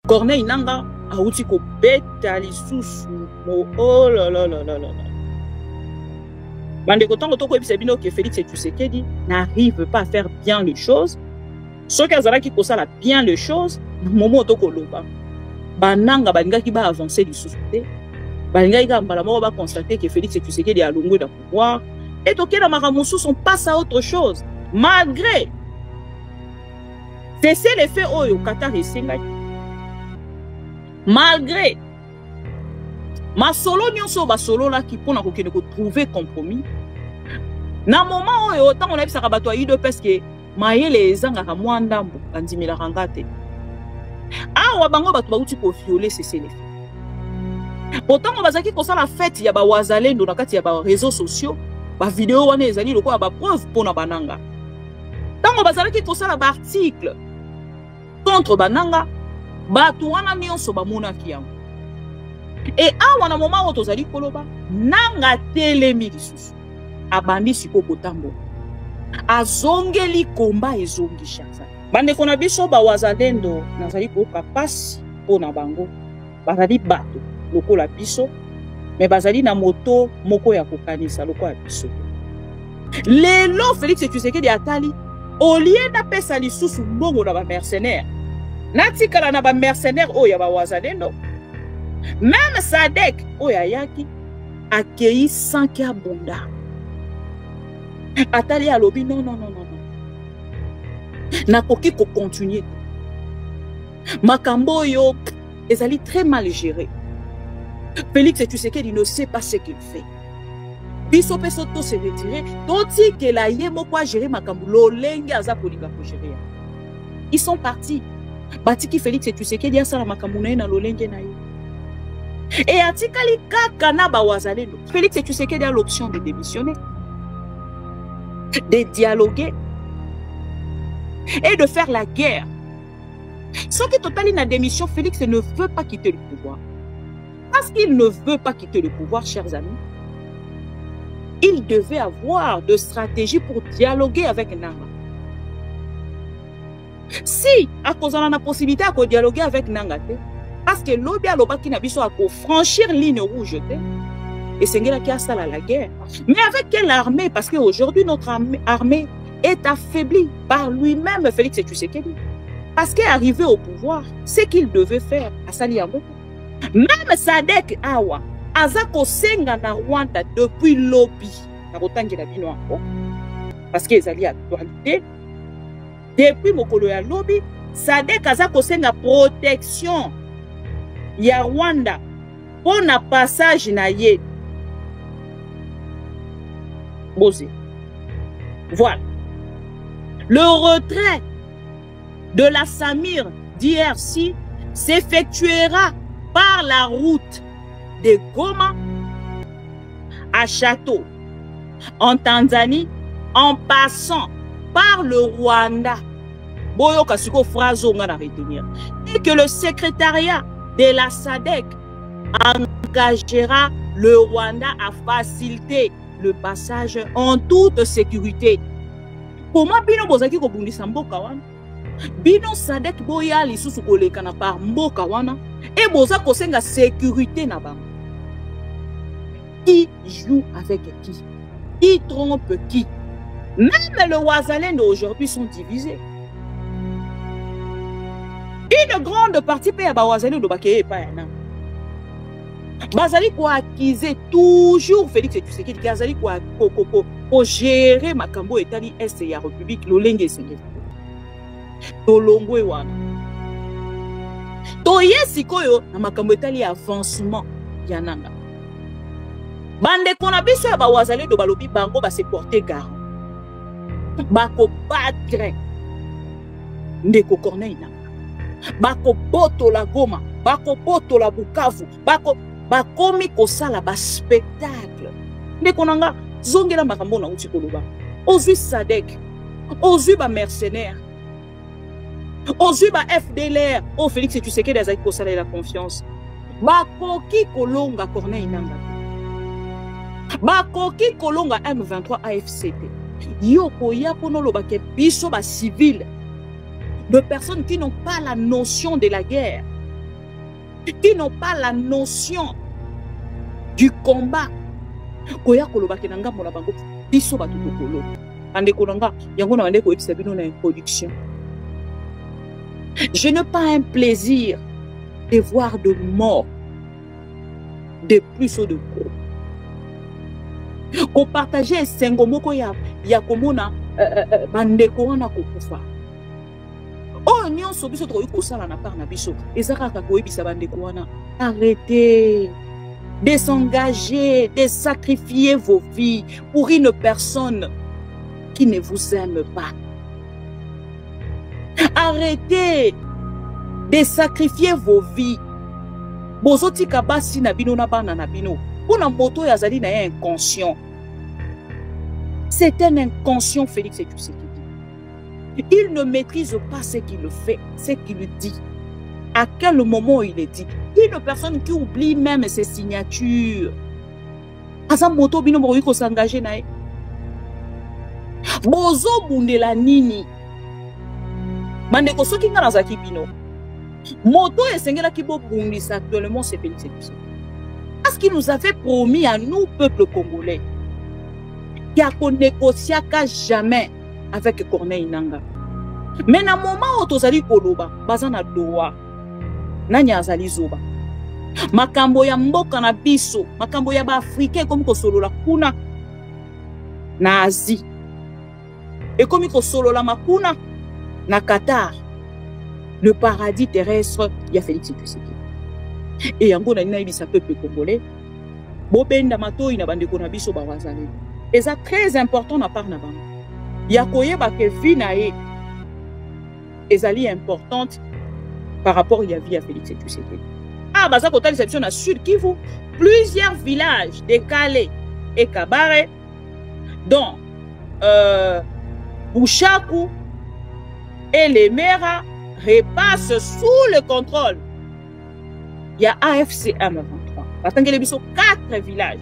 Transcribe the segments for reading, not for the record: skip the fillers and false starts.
Corneille Nanga a outi ko beta lisusu. Oh là là là là là. Bande kotango toko ebisabino que Félix Tshisekedi n'arrive pas à faire bien les choses. Ceux qui azalaki ko sala bien les choses, momo toko loba. Bananga balinga ki ba avancer lisusu te. Balinga ki mbala moko ba constater que Félix Tshisekedi a longwe dans pouvoir et toké na makamusu on passe à autre chose malgré c'est l'effet oyo Qatar esenga. Malgré ma solo nyonso ba solo la ki pona ko kene ko trouver compromis. Na moment oyo tant on a bisa bato ayido parce que mayele ezanga ka mwandambo andimila rangate. Awa bango bato ba uti ko violer c'est l'effet. Pourtant on bazaki ko sala fête ya ba wazalendo na kati ya ba réseaux sociaux, ba vidéo wana ezali loko ba preuve pona bananga. Tant on bazaki ko sala ba article contre bananga, bato wana nyonso ba monaki yango. Et awa na moment où tozali koloba nanga telemi lisusu abandi siko kotambo azongeli komba ezongi chaza bande kona biso ba wazalendo nazali ko kapasi pona bango bazali bato lokola biso mais bazali na moto moko ya kokanisa lokola biso lelo Félix Tshisekedi atali au lieu na pesa lisusu mbongo na ba mercenaires natikala na ba mercenaires oyo ya ba wazalendo. Même Sadek Oyayaki a accueilli 100 Kabunda. Atali a lobby non. N'a pas qu'à continuer. Makambo yo ezali très mal géré. Félix Tshisekedi ne sait pas ce qu'il fait. Biso pesoto se retirer. Toti que la yemo quoi gérer makambo lolenge aza polika pour gérer. Ils sont partis. Batiki Félix Tshisekedi a sala makambo na lolenge na yo. Et atikali kaka na ba wazalendo. Félix Tshisekedi a l'option de démissionner, de dialoguer et de faire la guerre. Sauf que Totali na démission, Félix ne veut pas quitter le pouvoir. Parce qu'il ne veut pas quitter le pouvoir, chers amis, il devait avoir de stratégie pour dialoguer avec Nanga. Si, à cause de la possibilité de dialoguer avec Nanga, parce que l'obia l'obaki na biso a franchir ligne rouge et c'est là qui a ça la guerre. Mais avec quelle armée? Parce qu'aujourd'hui notre armée est affaiblie par lui-même Félix Tshisekedi. Parce qu'arrivé au pouvoir, ce qu'il devait faire à Saliambo. Même Sadek Awa, Azako Senga na Rwanda depuis lobby. Parce qu'ils allaient à l'actualité. Depuis Mokolo ya lobby, Sadek Azako Senga protection. Ya Rwanda pour na passage na ye Bosé. Voilà. Le retrait de la Samir d'IRC s'effectuera par la route de Goma à Château en Tanzanie en passant par le Rwanda. Boyo kasiko phrase on a retenir. Et que le secrétariat de la SADC engagera le Rwanda à faciliter le passage en toute sécurité. Comment bino bozaki ko bundisa mboka wana? Bino SADC boya lisusu kolekana par mboka wana et boza kosenga sécurité na bango. Qui joue avec qui? Qui trompe qui? Même le Wazalendo aujourd'hui sont divisés. Une grande partie paye à Bawazali de Bakeye pas un. Bazali ko acquiser toujours Félix Tshisekedi Bazali ko gérer makambo etali est ya République lolenge senge. To longwe wana. To yesikoyo na makambo etali avancement ya nanga. Bande kona biso ya Bawazali de balobi bango ba se porter garant. Bako battre. Ndeko Corneille na. Bako boto la Goma, bako boto la Bukavu, bakomi kosala ba spectacle. Ndekonanga zongela makambo na uti koloba. Ozui Sadek, ozui ba mercenaires, ozui ba FDLR, o Félix Tshisekedi azaki kosala la confiance. Bakoki kolonga Corneille Nanga. Bakoki kolonga M23 AFCT. Yoko ya pono lobake biso ba civil. De personnes qui n'ont pas la notion de la guerre. qui n'ont pas la notion du combat. Koya koloba kenanga mona bango biso batu tokolo. Ande kolanga yango na ande ko ebisa bino na introduction. Je n'ai pas un plaisir de voir de morts de plus ou de gros. Ko partager sengo moko ya komona bandeko wana kokufa. Oh nyonso biso tokoki kosala na part na biso ezaka ka koyebisa bandeko wana. Arrêtez de s'engager, de sacrifier vos vies pour une personne qui ne vous aime pas. Arrêtez de sacrifier vos vies. Bozoti kabasi na bino na bana na bino. Pona moto yazali na inconscient. C'est un inconscient, Félix Tshisekedi. Il ne maîtrise pas ce qu'il fait, ce qu'il dit. À quel moment il est dit. Une personne qui oublie même ses signatures. Asa moto bino mo ko s'engager na. Bozo bundela nini. Mandeko soki ngana za kibino. Moto esengela ki bo bundisa actuellement c'est Félix Tshisekedi. Parce qu'il nous avait promis à nous, peuple congolais, qu'il ne négociera jamais avec Corneille Nangaa. Mais dans le moment où tu as dit Koloba, bazana doa, nanya azali zoba. Makambo ya mboka na biso, makambo ya ba africain comme ko solola kuna na Asie. Et comme ko solola makuna na Qatar, le paradis terrestre, il y a Félix Tshisekedi. Et yango na nina ibisa peuple congolais, bobenda matoi na bandeko na biso ba wazali. Et ça très important na part na bango. Ya koyeba ke vie na ye ezali importante par rapport à la vie à Félix Tshisekedi. Ah, bah ça, quand on a Sud Kivu, plusieurs villages de Calais et Kabare, dont Bouchakou et les Mera repassent sous le contrôle. Il y a AFC M23. Parce qu'il y a 4 villages.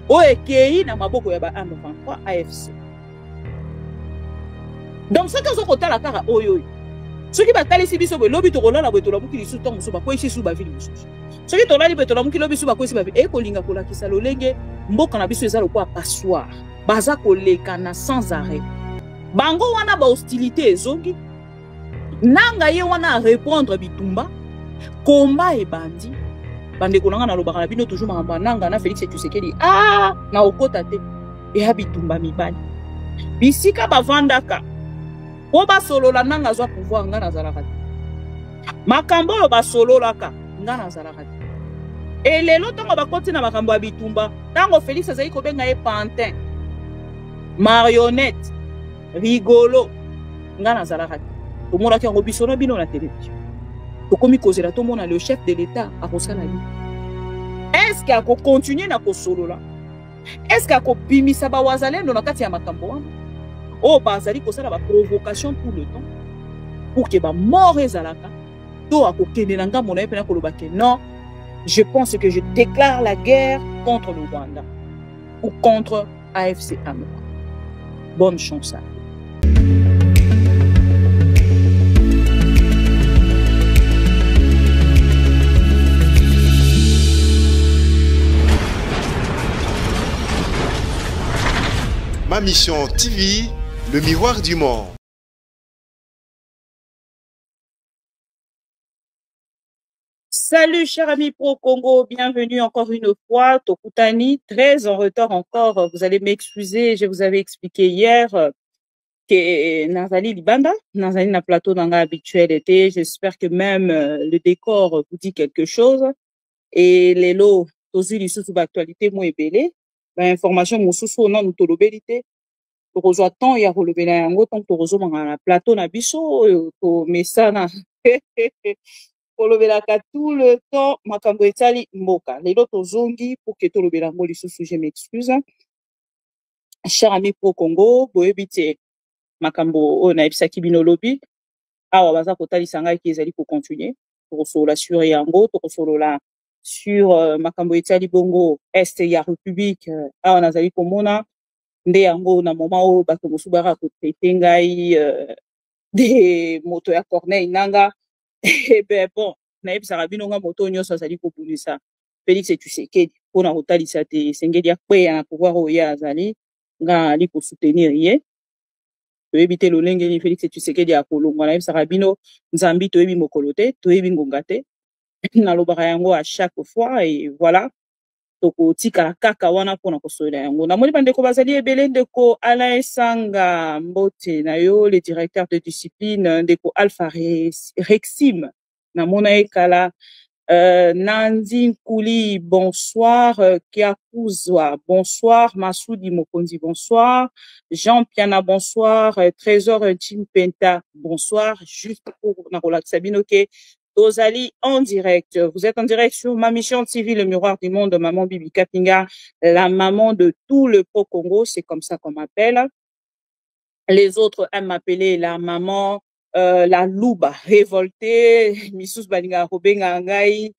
Oekei na maboko ya ba M23 AFC. Donc, ce que vous avez la cara, ceux qui battent les Sibiso, le lobby de Roland, la boîte de la boucle, ils sont sous quoi ici sous la ville. Ceux qui ont la liberté de la boucle, lobby sous quoi ici, et Kolinga Kola qui s'allonge, Mbokanabiso est à quoi passoire, Baza Kolekana sans arrêt. Bango wana ba hostilité zongi, Nanga ye wana répondre bitumba, combat et bandi, Bande Kolanga na lobaka na bino toujours mamba Nanga na Félix Tshisekedi, ah, na okota te, et habitumba mibani. Bisika bavandaka. Oba solo la nanga zwa pouvoir nga nazalaka. Makambo yo ba solo laka nga nazalaka. Et lelo tongo ba koti na makambo ya bitumba, tango Félix azali ko benga e pantin. Marionnette, rigolo nga nazalaka. To mona ki ngo biso na bino na télévision. To komi kozela to mona le chef de l'état a kosala li. Est-ce qu'il a continuer na ko solo la? Est-ce qu'il a bimisa ba wazalendo na kati ya makambo wana? Oh, bazali kosala ba provocation tout le temps pour que ba mort ezalaka to akokende na ngambo na epena koloba ke non, je pense que je déclare la guerre contre le Rwanda ou contre AFC M23. Bonne chance à vous. Ma mission TV, le miroir du monde. Salut chers amis Pro Congo, bienvenue encore une fois, Tokutani, très en retard encore, vous allez m'excuser, je vous avais expliqué hier que Nazali Libanda, Nazali na plateau nanga habituel était, j'espère que même le décor vous dit quelque chose, et les lots, tozi li sous actualité mo ebele, ba information mo sous non to lobelité. Tokozwa temps ya relever na yango tant tokozo manga na plateau na biso to mesana kolobelaka tout le temps makambo etali mboka lelo tozongi pour que tolobela ngo lisusu je m'excuse cher ami Pro Congo boyebi te makambo o na ebisaki bino lobi awa baza kotalisa ngai ki ezali ko continuer tokosolola sur yango tokosolola sur makambo etali bongo est ya république awa nazali komona nde yango na moment o bato mosusu bara kotraite ngai de moto ya Corneille Nangaa. Eh ben bon, nayebisaka bino nga moto nyonso azali kobundisa Félix Tshisekedi mpona kotalisa te esengeli akweya na pouvoir oyo ye azali nga ali kosoutenir ye toyebi te lolenge nini Félix Tshisekedi akolongwa nayebisaka bino nzambi toyebi mokolo te toyebi ngonga te nalobaka yango à chaque fois et voilà tokotikala kaka wana mpona kosolela yango namoni bandeko bazali ebele ndeko Alain Sanga mbote na yo le directeur de discipline ndeko Alpha Rexim namona ye kala Nandi Nkouli, bonsoir. Kiakuzwa, bonsoir. Massoudi Mokondi, bonsoir. Jean Piana, bonsoir. Trésor Jim Penta, bonsoir. Juste pour Narola Sabinoke, Tozali en direct. Vous êtes en direct sur ma mission TV, le miroir du monde, maman Bibi Kapinga, la maman de tout le Pro-Congo, c'est comme ça qu'on m'appelle. Les autres aiment m'appeler la maman. La louba révoltée, Missus Balinga Robenga Ngai,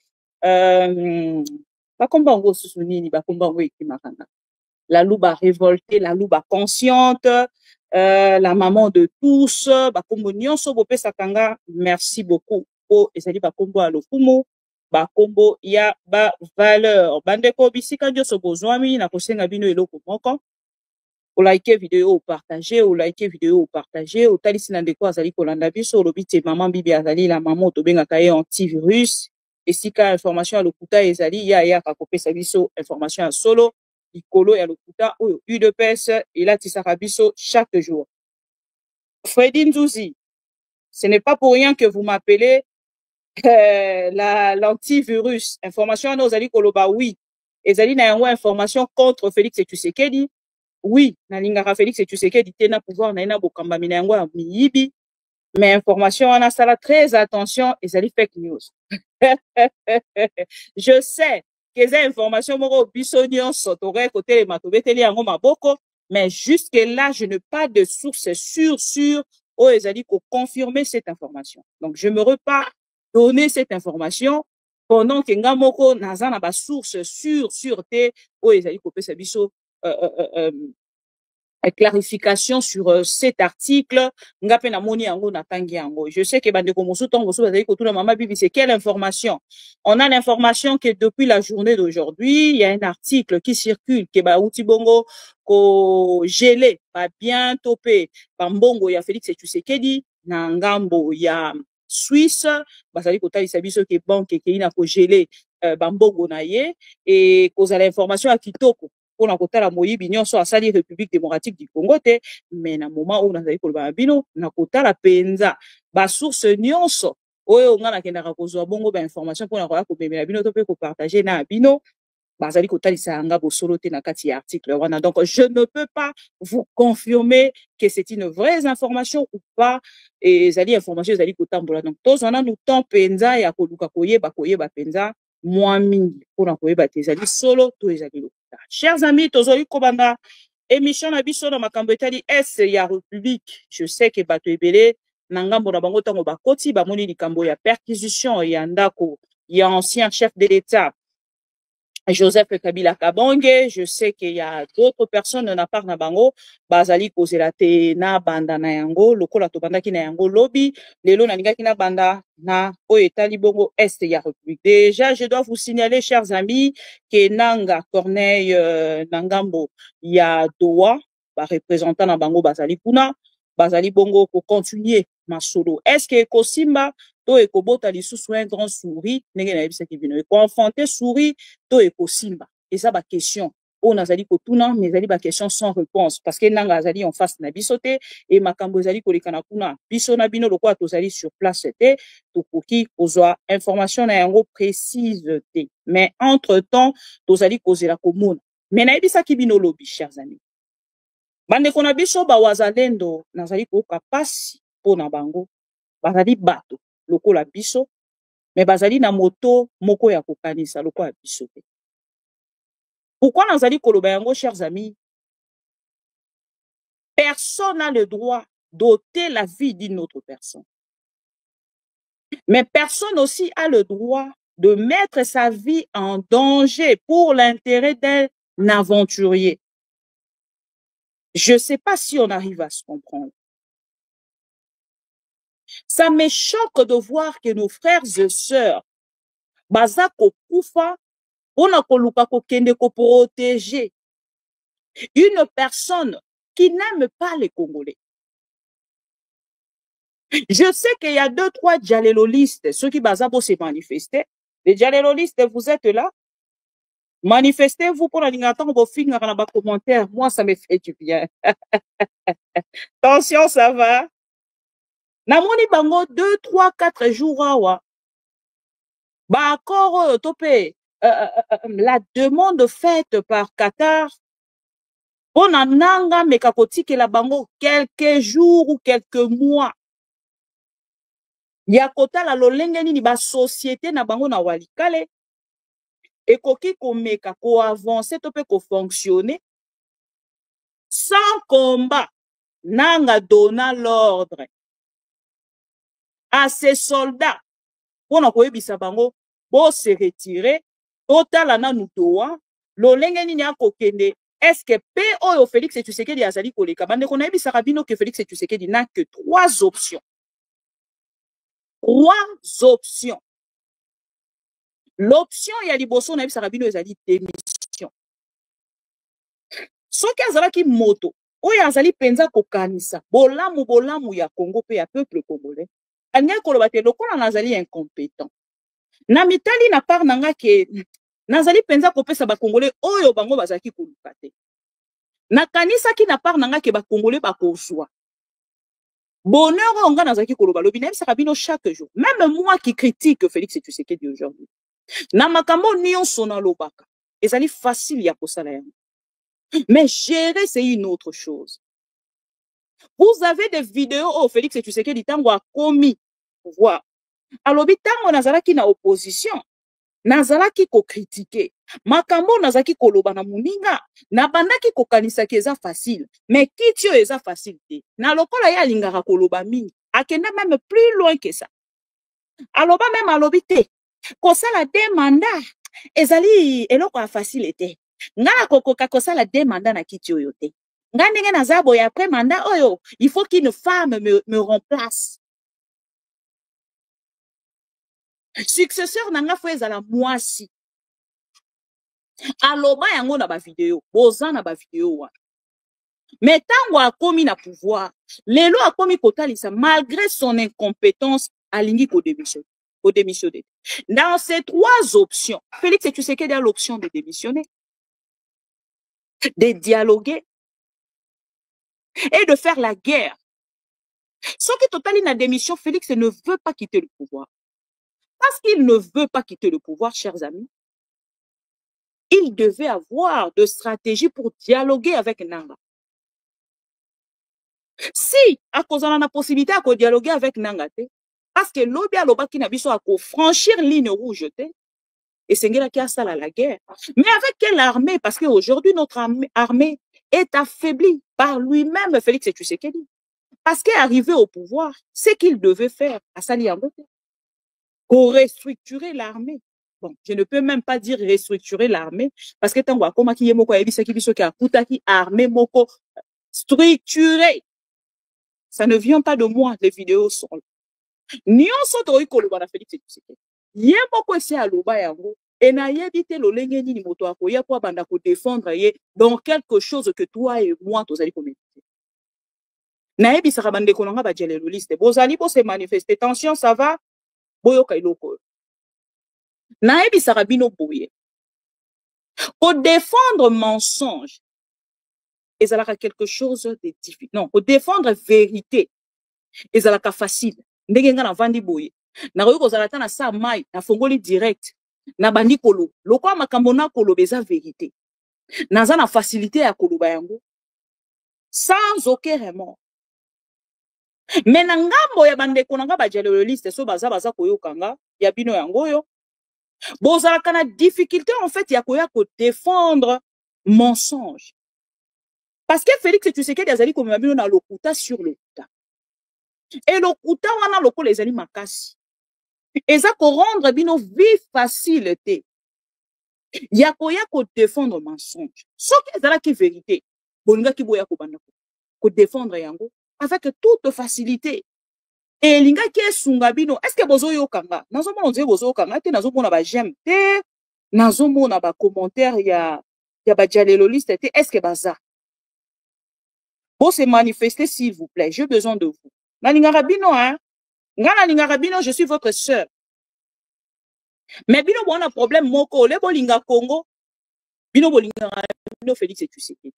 Bakombango Susuni, Bakombango Ekimakanga. La louba révoltée, la louba consciente, la maman de tous, Bakombo Nyonso Bope Sakanga, merci beaucoup. Oh, et salut Bakombo Alofumo, Bakombo ya ba valeur. Bandeko Bisika Dioso Bozwami, na kosenga bino eloko moko. Au like vidéo, au partager, au like vidéo, au partager, au talisi nandeko azali kolanda biso, lobite maman bibi azali la maman tobenga kaye antivirus, et si ka information à l'okuta ezali, ya kakopesa biso information à solo, ikolo ya l'okuta, ou UDPS, il a tisaka biso chaque jour. Freddy Nzouzi, ce n'est pas pour rien que vous m'appelez l'antivirus. Information à nos ali koloba, oui. Ezali na yango information contre Félix Tshisekedi. Oui, Nalingara Félix Tshisekedi tena pouvoir na ina bokamba mina yango ya miyibi, mais information on a ça là très attention et ça dit fake news. Je sais que ces informations moko biso nyonso tore côté matobeteli yango maboko, mais jusque là je n'ai pas de source sûre où ils allaient confirmer cette information. Donc je me repars donner cette information pendant que ngamoko naza na ba source sûre te où ils allaient couper sa biso clarification sur cet article. Ngape na moni yango na tangi yango. Je sais que bandeko mosu tongo mosu bazali kotuna mama bibi c'est quelle information? On a l'information que depuis la journée d'aujourd'hui, il y a un article qui circule que ba uti bongo ko gelé ba bien topé ba mbongo ya Félix Tshisekedi na ngambo ya Suisse bazali kotalisa biso ke banque ke ina ko gelé ba mbongo na ye et kozala information ya kitoko pour na kotala moyibi nyonso asali République démocratique du Congo te, mais na moment où nazali koloba bino na kotala penza ba source nyonso oyo nga na kendaka kozwa bongo ba information pour na koya komemela bino to pe ko partager na bino bazali kotalisa yanga bosolo te na kati ya article wana. Donc je ne peux pas vous confirmer que c'est une vraie information ou pas, et zali information zali kotambola. Donc tozana nous temps penza ya koluka koyeba penza moi mingi pour na koyeba te zali solo to ezali lokuta. Chers amis, tozoli kobanda émission na biso na makambo etali est ya République. Je sais que bato ebele na ngambo na bango tango bakoti bamoni likambo ya perquisition ya ndako ya ancien chef de l'État Joseph Kabila Kabonge. Je sais qu'il y a d'autres personnes na part na bango bazali kozela te na banda na yango lokola to banda ki na yango lobby lelo na lingaki na banda na o etali bongo est ya République. Déjà je dois vous signaler chers amis que Nanga Corneille Nangambo ya Doha ba représentant na bango bazali kuna bazali bongo ko continuer masolo. Est-ce que Kosimba to ekobota lisusu un grand souris ndenge na yebisa ki bino ko enfanter souris to ekosimba eza ba question o nazali kotuna mais ezali ba question sans réponse parce que nanga azali en face na biso te et makambo ezali kolekana kuna biso na bino lokwa tozali sur place te tokoki kozwa information na yango précise te, mais entre temps tozali kozela komona mais na yebisa ki bino lobi chers amis bandeko na biso ba wazalendo nazali koka pasi pona bango bazali bato lokola biso mais bazali na moto moko ya kokanisa lokola biso te. Pourquoi nazali koloba yango chers amis? Personne n'a le droit d'ôter la vie d'une autre personne. Mais personne aussi a le droit de mettre sa vie en danger pour l'intérêt d'un aventurier. Je ne sais pas si on arrive à se comprendre. Ça me choque de voir que nos frères et sœurs baza kokufa pona koluka kokende ko protéger une personne qui n'aime pas les Congolais. Je sais qu'il y a 2-3 diallolistes, ceux qui baza pour se manifester. Les diallolistes, vous êtes là. Manifestez-vous pour la lingatan vos films dans les commentaires. Moi, ça me fait du bien. Attention, ça va. Namoni bango 2, 3, 4 jours awa. Ba encore topé la demande faite par Qatar. On a nanga mekakoti que la bango quelques jours ou quelques mois. Ya kota la lolenge nini ba société na bango na walikale. Et koki komeka ko avancer topé ko fonctionner sans combat. Nanga donna l'ordre à ces soldats pour na koyebisa bango bo se retirer totala na nutoa lolenge nini akokende. Est-ce que P.O. Félix Tshisekedi azali koleka bande ko nayebisa bino que Félix Tshisekedi n'a que 3 options. 3 options. L'option ya liboso nayebisa bino ezali démission. Soki azalaki moto oyo azali penza kokanisa bolamu ya Congo pe ya peuple congolais alingi koloba te lokola nazali incompétent na mitali na part nanga ke nazali penza kopesa bakongolais oyo bango bazalaki koluka te nakanisaki na part nanga ke bakongolais bakozwa bonheur oyo nga nazalaki koloba lobi nayebisaka bino chaque jour, même moi qui critique Félix Tshisekedi aujourd'hui na makambo nyonso nalobaka ezali facile ya kosala yango. Mais gérer, c'est une autre chose. Vous avez des vidéos où Félix Tshisekedi tango a commis pouvoir. Alors, tango nazalaki na opposition, nazalaki ko critiquer. Makambo nazalaki koloba na muninga, na bandaki ko kanisa ki eza facile. Mais kitio eza facile te. Na lokola ya lingaka koloba mingi, akenda même plus loin que ça. Aloba même alobi te. Kosala des mandats, ezali eloko a facile te. Ngana kokoka kosala 2 mandats na kiti oyo te. Nga ndenge nazabo ya après mandat oyo, il faut qu'une femme me remplace. Successeur nanga fo ezala mwasi. Aloba yango na ba vidéo, boza na ba vidéo wa. Mais tango akomi na pouvoir, lelo akomi kotalisa malgré son incompétence alingi ko démissionner. Dans ces 3 options, Félix Tshisekedi a l'option de démissionner, de dialoguer et de faire la guerre. Ce qui totalise la démission, Félix ne veut pas quitter le pouvoir. Parce qu'il ne veut pas quitter le pouvoir, chers amis, il devait avoir de stratégie pour dialoguer avec Nanga. Si, à cause de la possibilité de dialoguer avec Nanga, parce que l'obia l'obaki na biso à franchir ligne rouge, et c'est qui a ça la guerre. Mais avec quelle armée? Parce qu'aujourd'hui, notre armée est affaiblie par lui-même, Félix Tshisekedi. Parce qu'arrivé au pouvoir, ce qu'il devait faire à Saliango, pour restructurer l'armée. Bon, je ne peux même pas dire restructurer l'armée, parce que tant que qui est moko ebisa ki biso ki akuta ki armée moko structurée. Ça ne vient pas de moi, les vidéos sont là. Nyonso to ikoloba na Félix Tshisekedi. Ye moko esi aloba yango et na yebite lo lenge nini moto akoya po banda ko défendre ye dans quelque chose que toi et moi tozali komediter. Na yebisaka bandeko nanga ba dialéloliste bozali bo se manifester tension ça va boyoka iloko. Na yebisaka bino boye. Pour défendre mensonge ezalaka quelque chose de difficile. Non, pour défendre vérité ezalaka facile. Ndenge nga na vandi boye. Na koyo kozala ta na sa mai na fongoli direct na bandi kolo. Lokwa makambo na kolo beza vérité. Naza na facilité ya koloba yango sans aucun remords. Mais na ngambo ya bandeko nanga ba dialéloliste so baza koyokanga ya bino yango yo. Bozalaka na difficulté en fait ya koya ko défendre mensonge. Parce que Félix Tshisekedi azali komema bino na lokuta sur lokuta. Et lokuta wana lokola ezali makasi. Eza ko rendre bino vie facile te. Ya koya ko défendre mensonge. Soki ezala ki vérité, bolinga ki boya ko banda ko défendre yango avec toute facilité. Et linga ke sunga bino, est-ce que bozo yo kanga? Nazo mona nzé bozo kanga te, nazo mona ba j'aime te, nazo mona ba commentaire ya ba dialéloliste te, est-ce que baza? Pour se manifester s'il vous plaît, j'ai besoin de vous. Na linga rabino hein? Ngana linga rabino, je suis votre sœur. Mais bino bon un problème moko, le bolinga Congo, bino bolinga bino Félix et Tshisekedi.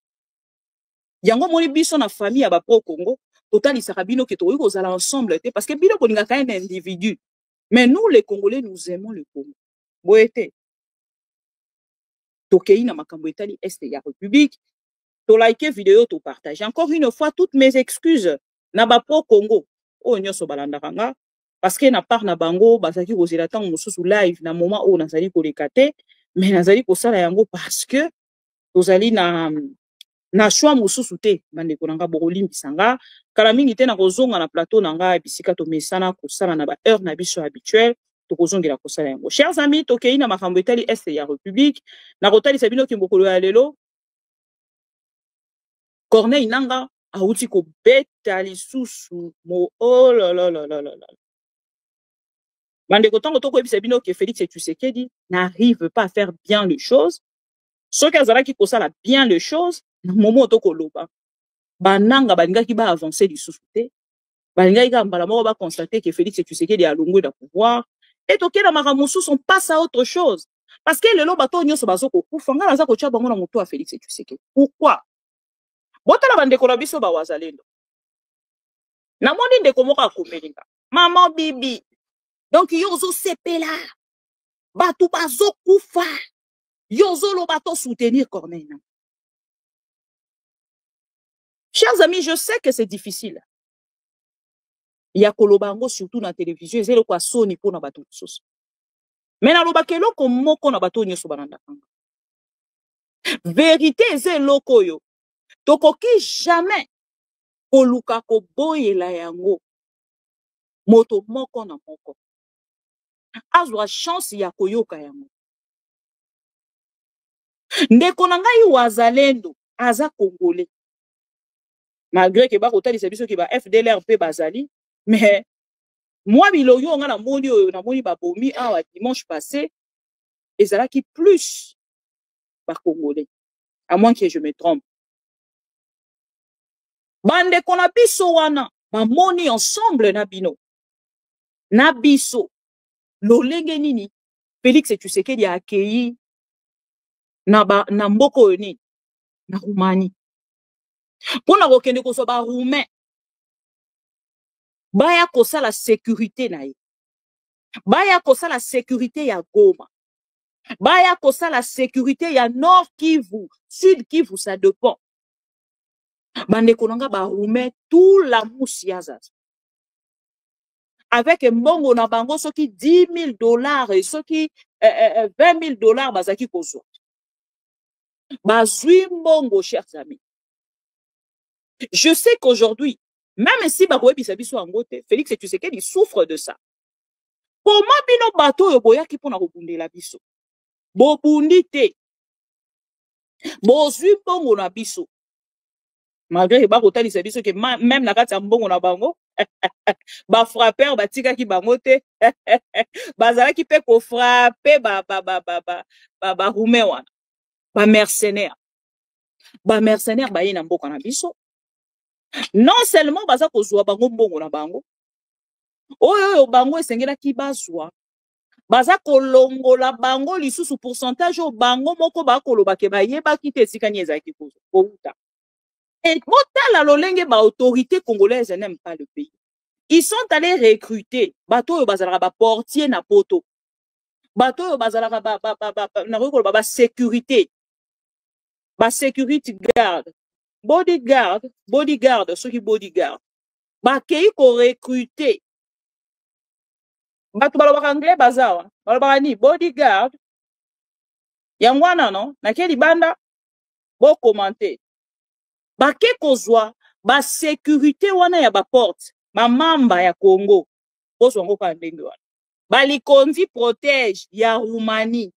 Yango moni biso na famille ya ba pro Congo. Total, il sera bino que toi, vous allez ensemble, parce que bino bolinga ka un individu. Mais nous, les Congolais, nous aimons le Congo. Boete. Tokei na makambo etali este ya République. To like vidéo, to partage. Encore une fois, toutes mes excuses. Na ba pro Congo. Oh, nyoso balanda kanga. Parce que na part na bango, basaki kozela tango mosusu live na moment où nazali kolekate. Mais nazali kosala yango parce que tozali na choix mosusu te bandeko nanga bokolimbisanga kala mingi te na kozonga na plateau nanga bisika to mesana kosala na ba heure na biso habituel to kozongela kosala yango. Chers amis, tokei na makambo etali este ya République na kotalisa bino kimbokolo ya lelo Corneille Nanga auti ko beta lisusu mo oh la la la la la. Bandeko tango to ko ebisa bino ke Félix Tshisekedi n'arrive pas à faire bien les choses. Ceux qui azalaki kosala bien les choses na moment to koloba bananga balingaki ba avancer lisusu te balingaki ka mbala moko ba constater que Félix Tshisekedi a longwe na pouvoir et tokela makambo mosusu on passe à autre chose parce que lelo bato nyonso bazoko kufa ngala za ko tia bango na moto a Félix Tshisekedi. Pourquoi botala bandeko na biso ba wazalendo na moni ndeko moko akomelinga maman bibi donc yozo sepela bato bazo kufa yozo lo bato soutenir Corneille. Chers amis, je sais que c'est difficile. Il y a kolobango surtout dans la télévision, c'est le quoi soni pour na bato sos. Mais na lobakelo ko moko na bato nyoso bananda kanga. Vérité c'est loko yo. Tokoki jamais koluka ko boyela yango. Moto moko na moko. Azwa chance ya koyoka yango. Ndeko na ngai wazalendo aza Congolais. Malgré que ba kotalisa biso ki ba FDLR pe bazali, mais moi biloyo nga na moni ba bomi awa dimanche passé ezalaki plus ba Congolais, à moins que je me trompe. Bande kona biso wana ba moni ensemble na bino na biso lolenge nini Félix Tshisekedi a accueilli na mboko yoni na Roumanie. Pona kokende ko so ba roumain baya kosa la sécurité na ye. Baya kosa la sécurité ya Goma. Baya kosa la sécurité ya Nord Kivu, Sud Kivu, ça dépend. Bande konanga ba roumain tout la moussiazaz. Avec mbongo na bango soki $10,000 et soki $20,000 bazaki kozo. Bazui mbongo, chers amis. Je sais qu'aujourd'hui, même si Félix Tshisekedi souffre de ça. Comment bino bato yo boya ki pona kobundela biso? Bobundi te. Bozui mbongo na biso. Malgré ba kotalisa biso que même na kati ya mbongo na bango, ba frapper batika ki bango te. Bazala ki pe ko frapper ba roumain wana. Ba mercenaire. Ba mercenaire ba yina mboka na biso. Non seulement baza kozwa bango mbongo na bango. Oyo bango esengela ki bazwa. Baza kolongola bango lisusu pourcentage au bango moko ba koloba ke ba yeba ki te sikani ezaki kozo. Outa. Et motala lolenge ba autorité congolaise n'aime pas le pays. Ils sont allés recruter bato yo bazala ba portier na poto. Bato yo bazala ba sécurité. Ba sécurité garde. Bodyguard, ceux qui bodyguard. Ba kei ko recruter. Bato balobaka anglais bazawa. Balobaka ni bodyguard. Yangwana non, na keli banda bo commenter. Ba ke kozwa ba sécurité wana ya ba porte, ba mamba ya Congo. Bozo ngo ka ndenge wana. Ba likonzi protège ya Roumanie.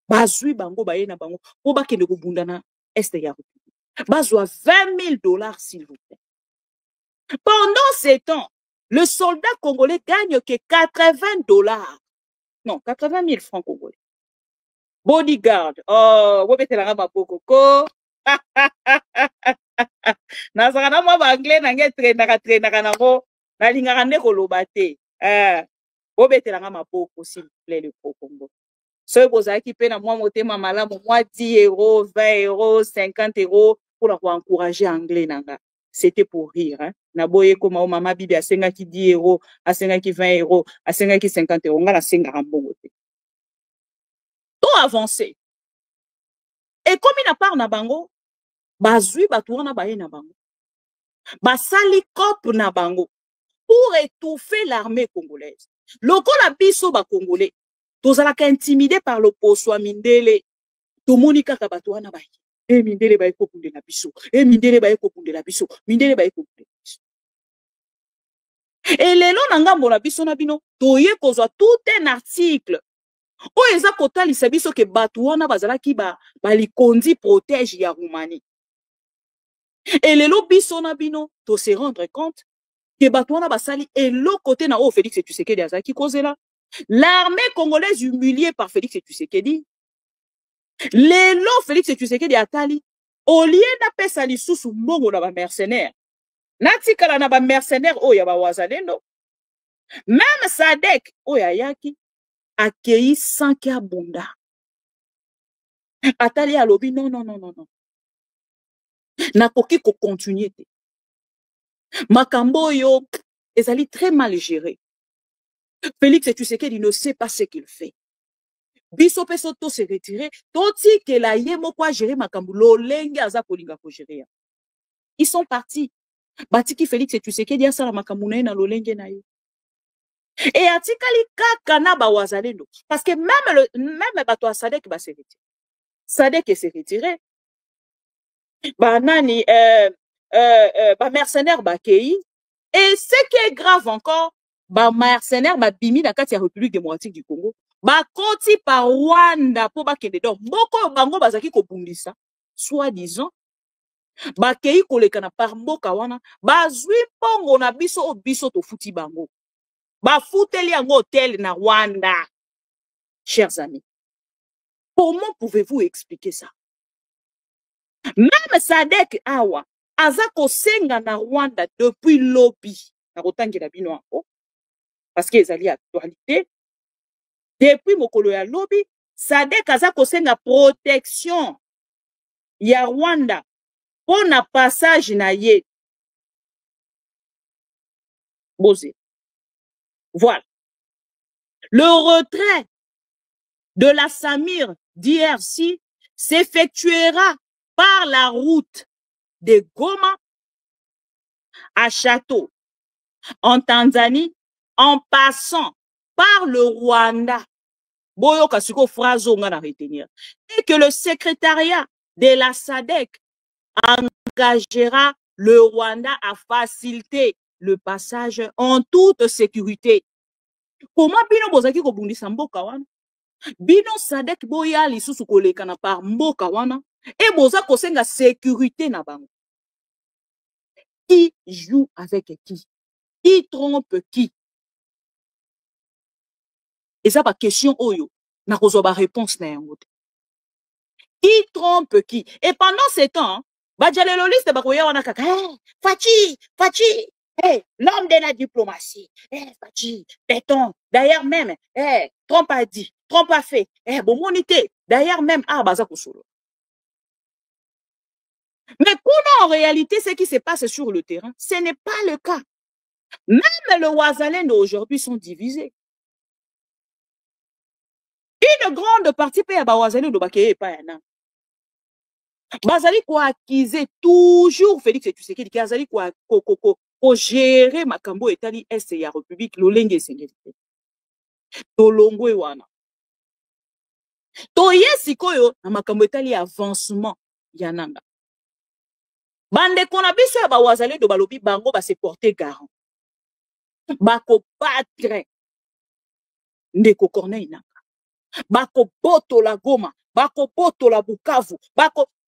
Bazui bango ba yena bango po ba kende kobunda na este ya Bazwa $20,000 s'il vous plaît. Pendant ces temps, le soldat congolais gagne que 80 $. Non, 80 000 francs congolais. Bodyguard. Oh, wobetelanga maboko ko. Nazaka mwa ba anglais nange traînaka nango. Nalingaka nde koloba te. Wobetelanga maboko s'il vous plaît le Congo. Ceux bozaki pe na mwa motema malamu mwa 10 €, 20 €, 50 € pour encourager anglais nanga. C'était pour rire, hein. Naboye koma o mama bibi asengaki 10 €, asengaki 20 €, asengaki 50 €, nga nasengaka mbongo te. To avancer. Et comme il n'a pas na bango, bazui batuana baye na bango. Basali cop na bango pour étouffer l'armée congolaise. Lokola biso ba congolais, tozalaka intimidé par le poswa mindele. Tomoni kaka batuana baye. Mindele baye kopundela biso. Mindele baye kopundela biso. Mindele baye kopundela biso. Et lelo na ngambo na biso na bino, toye kozwa tout un article. O eza kotalisa biso ke batuana bazalaki balikondi protège ya Roumanie. Et lelo biso na bino, to se rendre compte que batuana basali et l'autre côté na o Félix Tshisekedi azaki kozela. L'armée congolaise humiliée par Félix Tshisekedi. Lelo Félix Tshisekedi atali au lieu na pesa lisusu mbongo na ba mercenaires. Natikala na ba mercenaires o ya ba wazalendo. Même Sadek o ya yaki accueilli sans kabunda. Atali alobi non. Nakoki ko continuer te. Makambo yo ezali très mal géré. Félix Tshisekedi ne sait pas ce qu'il fait. Biso peso to se retirer, toti ke la yemo kwa gérer makambo lolenge aza kolinga ko gérer. Ils sont partis. Batiki Félix Tshisekedi asala makambo na lolenge na ye. Et atikali kaka na ba wazalendo parce que même bato a Sadek ba se retirer. Sadek se retirer. Ba nani ba mercenaire ba kei. Et ce qui est grave encore, ba mercenaire ba bimi na kati ya République démocratique du Congo. Ba koti pa Rwanda po ba kende donc moko bango bazaki ko bundisa soi-disant ba kei koleka na par mboka wana bazwi pongo na biso to futi bango ba futeli yango hôtel na Rwanda. Chers amis, comment pouvez-vous expliquer ça? Même Sadek awa azako senga na Rwanda depuis lobby na kotangela bino ako parce que ezali actualité. Depuis mokolo ya lobby, Sadek aza kosenga protection ya Rwanda pour na passage na ye. Bosé. Voilà. Le retrait de la Samir d'IRC s'effectuera par la route de Goma à Château, en Tanzanie, en passant par le Rwanda. Boyo kasuko phrase on va retenir. Et que le secrétariat de la SADC engagera le Rwanda à faciliter le passage en toute sécurité. Comment bino bozaki ko bundisa mboka wana? Bino SADC boya lisusu koleka na par mboka wana et boza kosenga sécurité na bango. Qui joue avec qui? Qui trompe qui? Et ça, pas question oyo. Na kozoba réponse na yango. Qui trompe qui? Et pendant ce temps, Badjaleloliste bakoya wana kaka. Fachi, l'homme de la diplomatie. Fachi, béton. D'ailleurs même, Trump a dit, Trump a fait. Bon monité. D'ailleurs même, baza kosolo. Mais pour en réalité, ce qui se passe sur le terrain, ce n'est pas le cas. Même le Ouazalendo aujourd'hui sont divisés. Une grande partie paye à Ouazalendo bakeye pa yana. Bazali quoi acquiser toujours Félix Tshisekedi qui azali quoi ko gérer makambo etali est ya République lolenge sengeli. Tolongo wana. To yesikoyo na makambo etali avancement yananga. Bande kona biso ya Ouazalendo balobi bango ba se porter garant. Bako battre ndeko Corneille nanga. Bako boto la Goma, bako boto la Bukavu,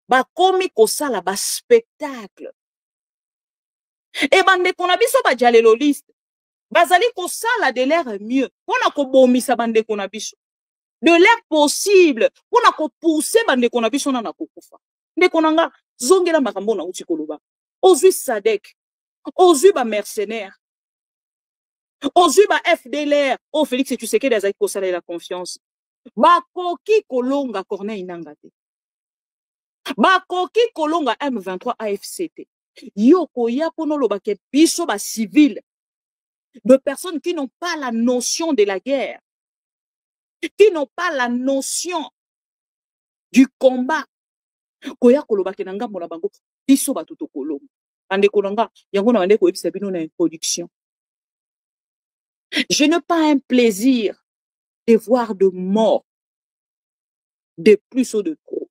bakomi kosala ba spectacle. Et bande kona biso ba jaleloliste bazali kosala de l'air mieux pona kobomisa bandeko na biso, de l'air possible pona kopousser bandeko na biso na kokufa. Ndeko na nga zongela makambo na uti koloba ozwi Sadek, ozwi ba mercenaire, ozwi ba FDLR o Félix Tshisekedi azali kosala la confiance, bakoki kolonga Corneille Nangaa te, bakoki kolonga M23 AFC te. Yo koya pono lobake biso ba civil, de personnes qui n'ont pas la notion de la guerre, qui n'ont pas la notion du combat. Koya kolobake na ngambo na bango biso bato to kolonga. Ande kolonga yango na bande ko ebisa bino na introduction. Je n'ai pas un plaisir de voir de morts, de plus ou de trop.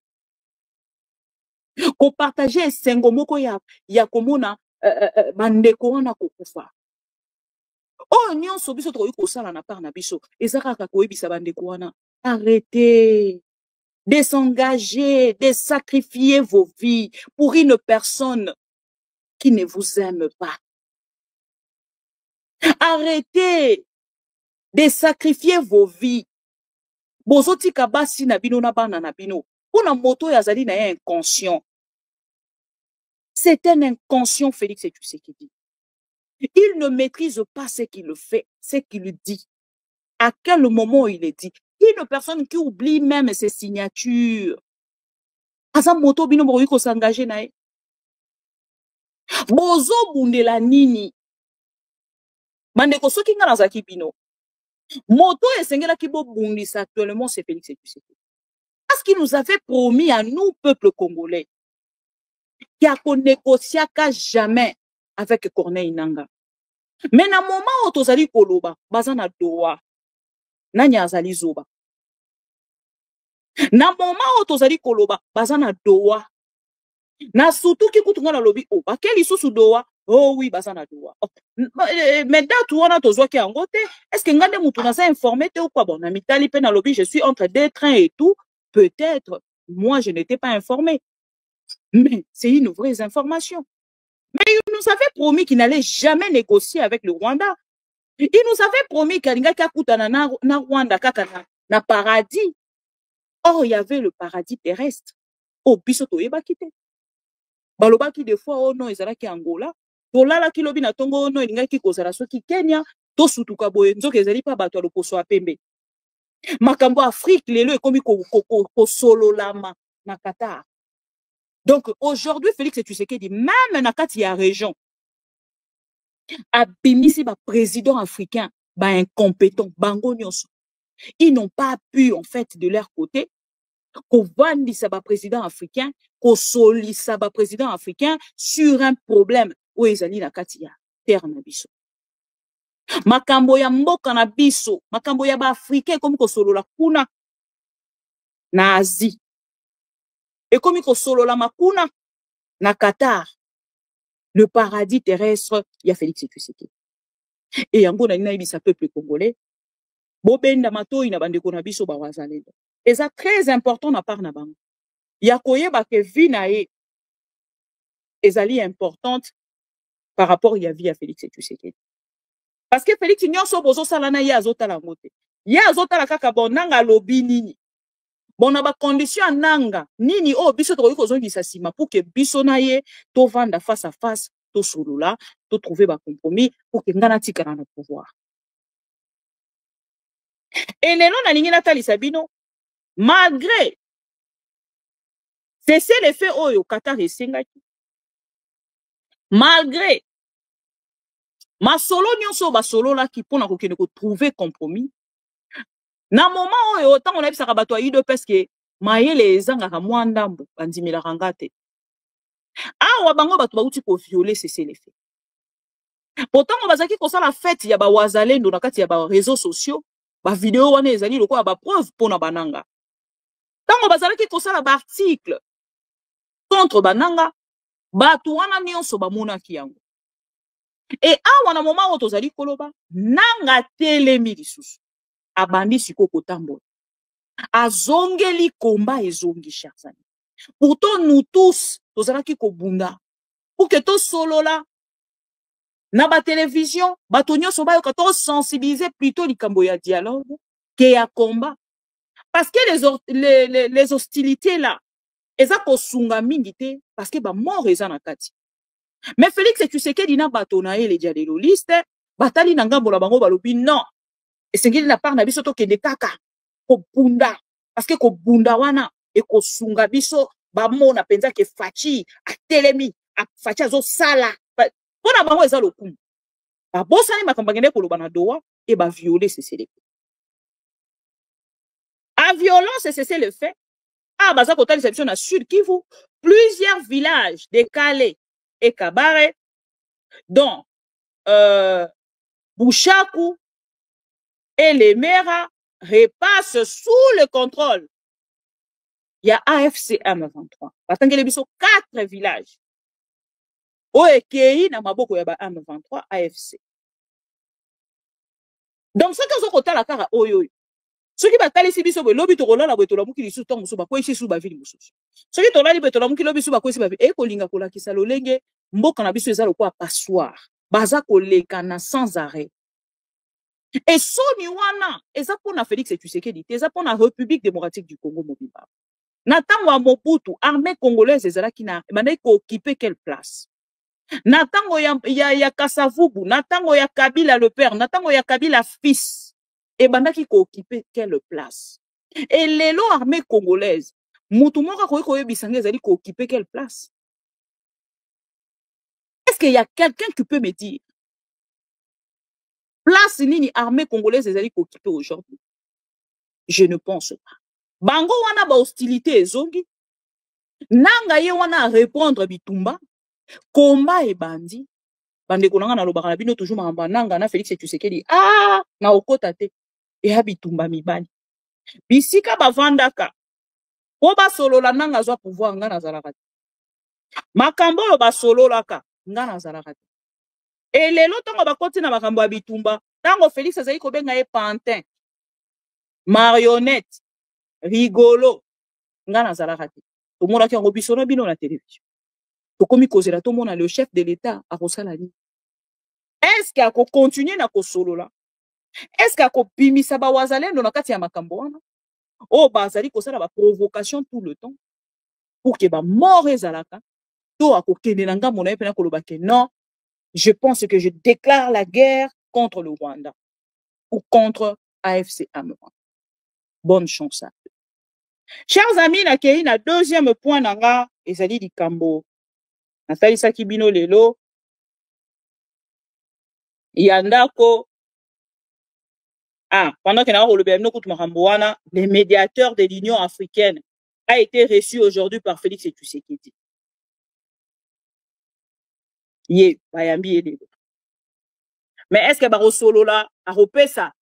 Ko partager un sengo moko ya komona bandeko wana kokufa. Oh nyonso biso to ko sala na part na biso ezaka ka ko ebisa bandeko wana. Arrêtez de s'engager, de sacrifier vos vies pour une personne qui ne vous aime pas. Arrêtez de sacrifier vos vies. Bozoti kabasi na bino na bana na bino. Una moto yazali na inconscient. C'est un inconscient, Félix Tshisekedi. Il ne maîtrise pas ce qu'il fait, ce qu'il dit. À quel moment il est dit. Une personne qui oublie même ses signatures. Asa moto bino mori ko s'engager na e. Bozo bundela nini. Mandeko soki nga nazaki bino. Moto esengela ki bo bundisa actuellement c'est Félix Tshisekedi. Parce qu'il nous avait promis à nous, peuple congolais, qu'il a négocié jamais avec Corneille Nangaa. Mais na moment où tozali koloba, bazana doa, nanya azali zoba. Na moment où tozali koloba, bazana doa. Na surtout ki kutunga na lobi, oh, bakeli susu doa, oh oui, bazana doa. Oh. Mais date wana tozwa ki angote, est-ce que ngande mutu na sa informé te ou quoi? Bon, na mitali pe na lobi, je suis entre deux trains et tout, peut-être, moi je n'étais pas informé. Mais c'est une vraie information. Mais il nous avait promis qu'il n'allait jamais négocier avec le Rwanda. Il nous avait promis qu'il n'allait pas na Rwanda na paradis. Or, il y avait le paradis terrestre. Oh, bisoto yeba kite. Balobaki des fois, oh non, ezala ki Angola. Tolala ki lobi na tongo, oh non, il ki kozala soki Kenya. To sutuka boye, nzoke ezali pa bato aloposo apembe. Makambo Afrique, lelo ekomi ko solo lama na Qatar. Donc aujourd'hui, Félix Tshisekedi, même na kati ya région, abimisi ba président africain, ba incompétent, bango nyonso. Ils n'ont pas pu, en fait, de leur côté, qu'on vandisa ba président africain, qu'on solisa ba président africain sur un problème où ils allaient na kati ya terre na biso. Makambo ya mboka na biso, makambo ya ba africain comme ko solola kuna na Asie. Et comme il solo la makuna na Qatar, le paradis terrestre, il y a Félix Tshisekedi. Et yango na ina ibisa peuple congolais, bobenda matoi na bandeko na biso ba wazalendo. Et ça très important na part na bango. Ya koyeba ke vie na e ezali importante par rapport ya vie à Félix Tshisekedi. Parce que Félix nyonso bozo sala na ye azotala ngote. Ye azotala kaka bonanga lobi nini. Bon, na ba condition nanga nini o biso to ko zongisa sima pour que biso na ye to vanda face à face to solula to trouver ba compromis pour que ngana tikana na pouvoir. Et lelo na ningi na talisa bino malgré c'est le fait oyo Qatar esengaki, malgré ma solo nyonso ba solo la ki pona ko kene ko trouver compromis. Na moment oyo autant on a bisaka bato ayido parce que mayele ezanga mwa ndambo bandimila rangate. Awa bango bato bauti ko violer c'est le fait. Pourtant on bazaki ko sala fête ya ba wazalendo na kati ya ba réseaux sociaux, ba vidéo wana ezali loko ba preuve pona bananga. Tango bazalaki ko sala ba article contre bananga, bato wana nyonso ba monaki yango. Et awa na moment oto zali koloba nanga telemi lisusu. Abandi siko kotambola. Azongeli komba ezongi chers amis. Pourtant nous tous tozalaki kobunda pour que to solola na ba télévision bato nyonso bayoka to sensibiliser plutôt likambo ya dialogue que ya combat parce que les hostilités là eza kosunga mingi te parce que ba mort eza na kati mais Félix Tshisekedi na bato na ye les dialoguistes batali na ngambo na bango balobi non esengeli na part na biso tokende kaka kobunda parce que kobunda wana ekosunga biso bamona penza ke Faci atelemi Faci azosala mpona bango eza lokumu babosani makambo agende koloba na dowa e baviole cessez-le-feu a violence cessez le fait baza kotalisa biso na Sud Kivu plusieurs villages de Kale et Kabare dont Bouchakou et les Mera repassent sous le contrôle. Il y a AFC M23. Batangele biso 4 villages. Oekei na maboko ya ba M23 AFC. Donc ce que zo la kara oyo. Ce qui batali si biso lobi to kolala boto la muki lisu tongo so ba ko ici sous ba ville mususu. Ce qui to lali boto la muki lobi sous ba ko ici ba ville e kolinga kola kisa lolenge mboka na biso ezalo kwa passoire. Baza koleka na sans arrêt. Et Soni wana, eza pona Félix Tshisekedi, eza pona République démocratique du Congo mobimba. Natango a Mobutu, armée congolaise ezala kina, bandai ko occuper quelle place? Natango ya Kasavubu, natango ya Kabila le père, natango ya Kabila fils, et bandaki ko occuper quelle place? Et lelo armée congolaise, mutu moka ko yebisanga ezali ko occuper quelle place? Est-ce qu'il y a quelqu'un qui peut me dire? Place nini armée congolaise ezali occupée aujourd'hui? Je ne pense pas. Bango wana ba hostilité ezongi. Nanga ye wana répondre bitumba. Komba e bandi. Bande konanga na lobaka na bino toujours mamba nanga na Félix Tshisekedi. Na okota te. E ha bitumba mibali. Bisika bavandaka. Po ba solola nanga zwa pouvoir nga na zalaka te. Makambo lo ba sololaka nga na zalaka te. Et lelo tongo bakoti na makambo ya bitumba. Tango Félix azali kobenga ye pantin, marionnette, rigolo, nga na zalaka te. Tomona ki yango biso na bino na télévision. Tokomi kozela tomona le chef de l'État a kosala nini. Est-ce qu'il a continuer na kosolola? Est-ce qu'il a kopimisa ba wazalendo na kati ya makambo wana? O bazali kosala ba provocation tout le temps pour que ba mort ezalaka. To akokende na ngambo na ye pena koloba ke non, je pense que je déclare la guerre contre le Rwanda ou contre AFC M23. Bonne chance à eux. Chers amis, na deuxième point nanga ezali likambo. Natali Sakibino lelo yandako pendant que le médiateur de l'Union africaine a été reçu aujourd'hui par Félix Tshisekedi. Mais est-ce que Barosolo là a repesa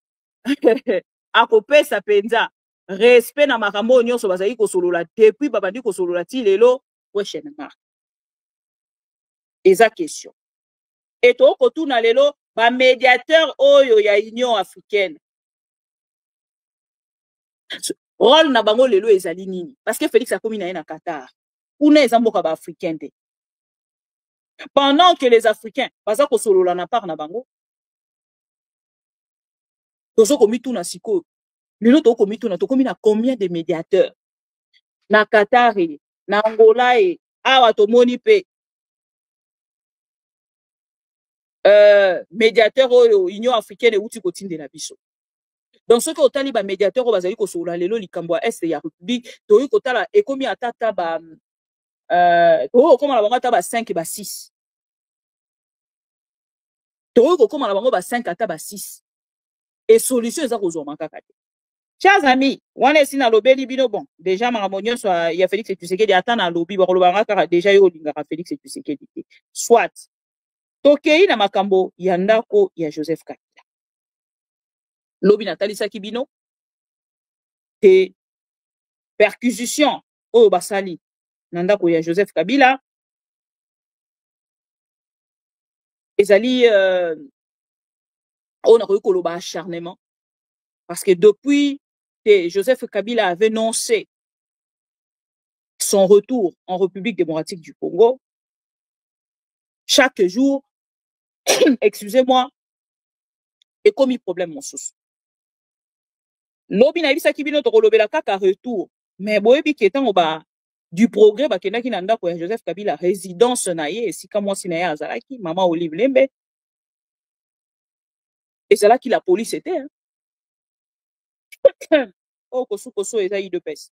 akopesa penza respect na makambo nyonso bazali ko solola depuis babandi ko solola ti lelo question mark. Eza question. Et to ko tuna lelo ba médiateur oyo ya Union africaine. Rôle na bango lelo ezali nini? Parce que Félix a komi na Qatar. Una ezamboka ba africain te. Pendant que les Africains baza ko solola na part na bango. Tozo komi tuna siko. Lelo to komi tuna to komi na combien de médiateurs? Na Qatar, na Angola awa to moni pe médiateur oyo Union africaine e uti kotinde na biso. Donc ce que otali ba médiateur o bazali ko solola lelo likambo ya est ya République to yi kotala ekomi atata ba to koma na bango ata ba 5 ba 6. To ko koma na bango ba 5 ata ba 6. Et solution eza ko zoma kaka te. Chers amis, wana esina lobeli bino bon, déjà makambo nyonso ya Félix Tshisekedi ata na lobi ba kolobanga kaka déjà yo lingaka Félix Tshisekedi. Soit tokei na makambo ya ndako ya Joseph Kabila. Lobi natalisa kibino te perquisition oyo basali na ndako ya Joseph Kabila ezali on a eu koloba acharnement parce que depuis que Joseph Kabila avait annoncé son retour en République démocratique du Congo, chaque jour excusez-moi, et commis problème mon sous. Lobi na bisa kibino to kolobela kaka retour. Mais boyebi ketango ba du progrès ba kenda ki na ndako ya Joseph Kabila résidence na ye esika mwasi na ye azalaki mama Olive Lembe. Et c'est là que la police était. Hein. Oh, koso eza IDPS.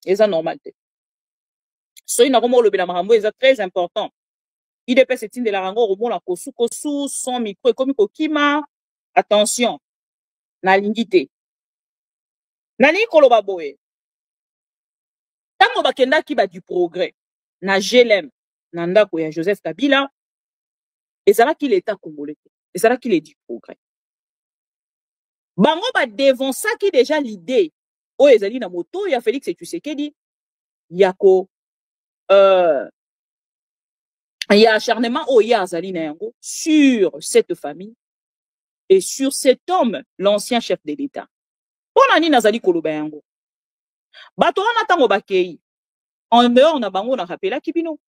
Eza normal. So ina komo lobela makambo eza très important. IDPS est de la rango romo la kosu son micro comme kokima. Attention. Na lingité. Nani koloba boye. Tango bakenda ki ba du progrès. Na GLM. Na ndako ya Joseph Kabila. Ezala ki l'état congolais. Ezala ki du progrès. Bango ba devonsaki déjà l'idée. O ezali na moto ya Félix Tshisekedi. Yako il y a acharnement au Yazali Nengo sur cette famille et sur cet homme, l'ancien chef de l'État. Pour nani nazali koloba yango. Bato wana tango bakei. En dehors na bango na rappela kibino.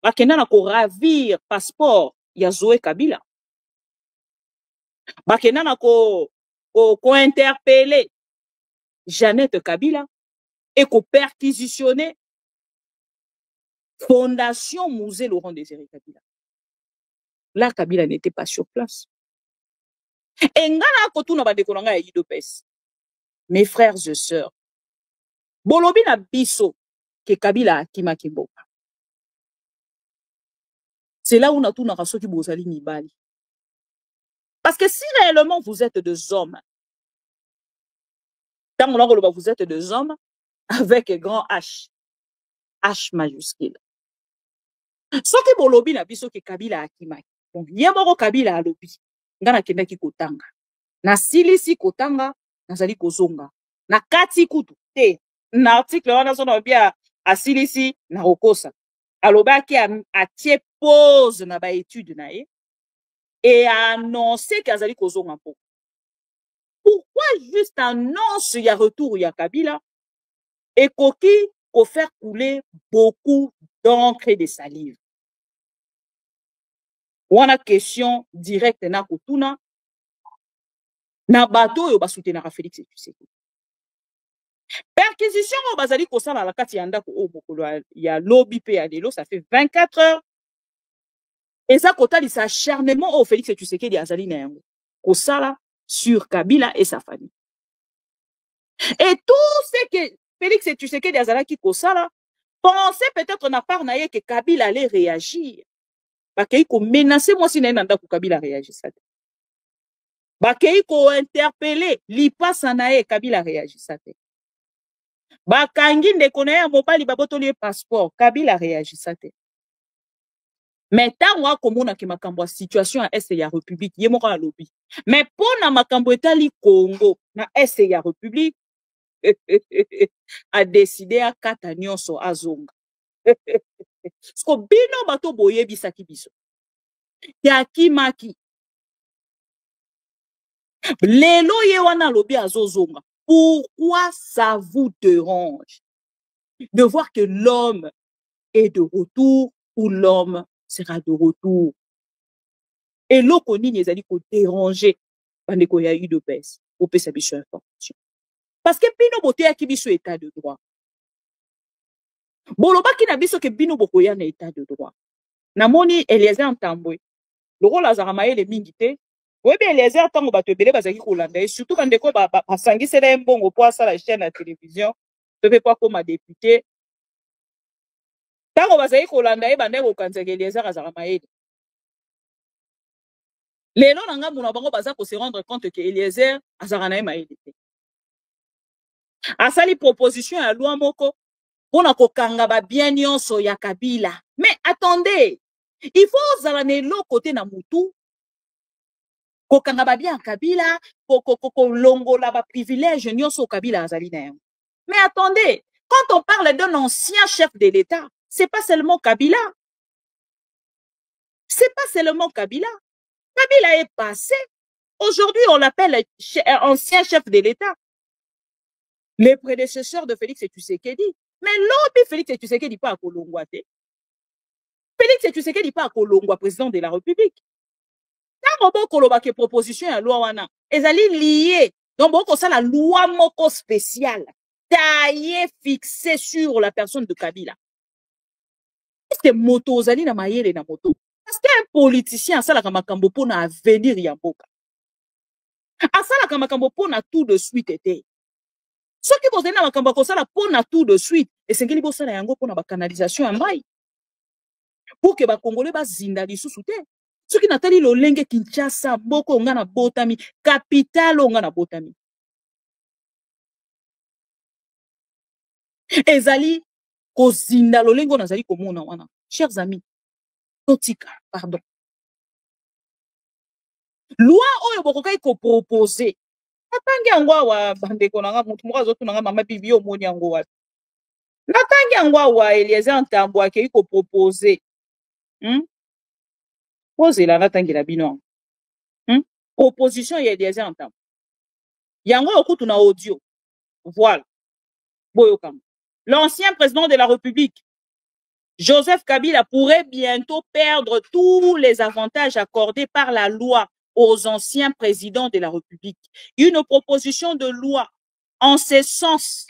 Bakenda na ko ravir passeport ya Zoé Kabila. Bakenda na ko interpeller Jeannette Kabila et ko perquisitionner Fondation Musée Laurent Désiré Kabila. Là, Kabila n'était pas sur place. Et ngana kotuna ba dekolanga ya IDPS. Mes frères et sœurs. Bolobi na biso ke Kabila akima kimboka. C'est là où on a tout na soki bozali mibali. Parce que si réellement vous êtes deux hommes, tant on vous êtes deux hommes avec un grand H, H majuscule. Soki bolobi na biso ke Kabila akima. Donc yemoko Kabila alobi. Ngana kendaki kotanga. Na silisi kotanga, nazali kozonga. Na kati kutu te. Na article wana sona bia asilisi na rokosa. Alobaki a tie pause na ba étude na ye et a annoncé qu'azali kozonga po. Pourquoi juste annonce ya retour ya Kabila et koki ko faire couler beaucoup d'encre et de salive. Wana question directe na kotuna na bato yo basoutenaka Félix Tshisekedi. Perquisition au bazali kosala la kati ya ndako o bokolo ya lobby pe ya lelo, ça fait 24 heures. Et ça kota sa acharnement au Félix Tshisekedi azali na yango kosala sur Kabila et sa famille. Et tout ce que Félix Tshisekedi azalaki kosala, pensait peut-être na part na ye que Kabila allait réagir. Bakei ko menacer moi si na ndako Kabila réagissait. Bakei ko interpeller lipasa na ye Kabila réagissait. Bakangi ndeko na ya mobali babotoli passeport Kabila réagissait. Mais tant wa komona ke makambo situation à est ya république ye moko alobi. Mais pona makambo etali Congo na est ya république a décidé à kata nyonso azonga. Sko bino bato boye bisaki biso. Ya kimaki. Lelo ye wana lobi azozonga. Pourquoi ça vous dérange de voir que l'homme est de retour ou l'homme sera de retour? Et l'oko nini ezali ko déranger bandeko ya UDPS au pesa biso information. Parce que bino bote ya kibiso état de droit. Bolobaki na biso ke bino bokoya na état de droit. Namoni Eliezer Ntambwe. Loko lazara mayele mingi te. Webi Eliezer tango bato ebele bazaki kolanda surtout quand ndeko basangisela mbongo po asala chaîne ya télévision pepe po koma député. Tango bazaki kolanda ye bandeko kanzaki Eliezer azara mayele. Lelo nanga muna bango baza ko se rendre compte que Eliezer azara na mayele te. Asali proposition ya loi moko pona kokanga ba bien nyonso ya Kabila. Mais attendez, il faut zalane lo côté na mutu kokanga ba bien Kabila ko longola ba privilège nyonso Kabila azali na yango. Mais attendez, quand on parle d'un ancien chef de l'État, c'est pas seulement Kabila. C'est pas seulement Kabila. Kabila est passé. Aujourd'hui, on l'appelle ancien chef de l'État. Les prédécesseurs de Félix Tshisekedi. Mais l'autre Félix Tshisekedi pas à Kolongwa. Félix Tshisekedi pas à Kolongwa, président de la République. Ntango bokoloba ke proposition ya loi wana ezali lié. Donc boko ça la loi moko spéciale taillée fixée sur la personne de Kabila. Est-ce que moto ozali na mayele na moto? Parce qu'un politicien asalaka makambo pona avenir ya mboka. Asalaka makambo pona tout de suite ete. Soki bozali na makambo kosala pona tout de suite, esengeli bosala yango pona ba canalisation ya mai. Pour que ba Congolais bazinda lisusu te. Soki natali lolenge Kinshasa boko nga na botami, capitale nga na botami. Ezali kozinda lolengo nazali komona wana. Chers amis, totika, pardon. Loi oyo bokokai ko proposer. Natangi yango awa bandeko nanga mutu moko azotuna mama bibi omoni yango wapi. Natangi yango awa Eliezer Ntambo akei ko proposer. Posez-la natangi la bino. Opposition ya Eliezer Ntambo. Yango okutu na audio. Voilà. Boyokam. L'ancien président de la République, Joseph Kabila, pourrait bientôt perdre tous les avantages accordés par la loi aux anciens présidents de la République. Une proposition de loi en ce sens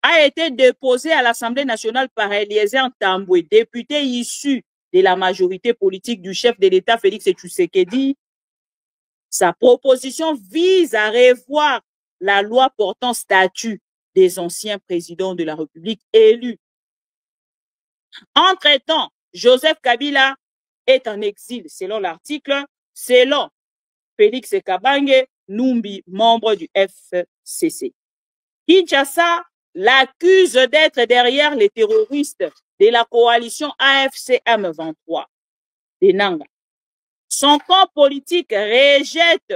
a été déposée à l'Assemblée nationale par Eliezer Ntambo, député issu de la majorité politique du chef de l'État Félix Tshisekedi. Sa proposition vise à revoir la loi portant statut des anciens présidents de la République élus. Entre-temps, Joseph Kabila est en exil, selon l'article, selon Félix Kabange Numbi, membre du FCC. Kinshasa l'accuse d'être derrière les terroristes de la coalition AFC-M23 de Nanga. Son camp politique rejette,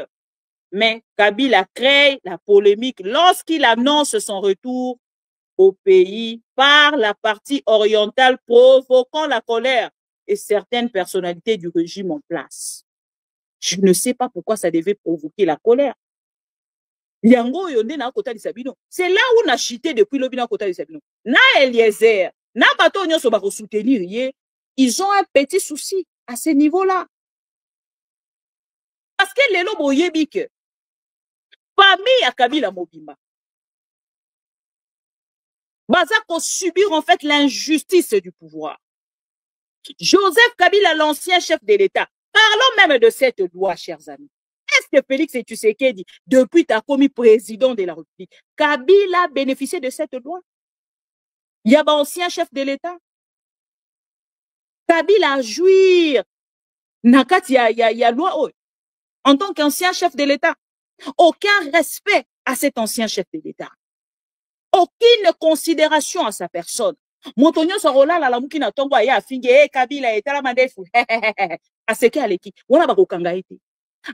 mais Kabila crée la polémique lorsqu'il annonce son retour au pays par la partie orientale, provoquant la colère et certaines personnalités du régime en place. Je ne sais pas pourquoi ça devait provoquer la colère. Yango yonde na kota Sabino. C'est là où on a chité depuis le bina kota Sabino. Na Eliezer, na bato nyonso ba ko soutenir ye, ils ont un petit souci à ce niveau-là. Parce que lelo boyebi que famille à Kabila Mobimba baza ko subir en fait l'injustice du pouvoir. Joseph Kabila, l'ancien chef de l'État, parlons même de cette loi, chers amis. Est-ce que Félix Tshisekedi, depuis ta commis président de la République, Kabila a bénéficié de cette loi? Il y a un ancien chef de l'État. Kabila a jouir. Nakati ya loi en tant qu'ancien chef de l'État. Aucun respect à cet ancien chef de l'État. Aucune considération à sa personne. Motonyo Sorola la muki na tongo ya finge Kabila etala mandefu. Aseke aleki. Wana bakokanga ete.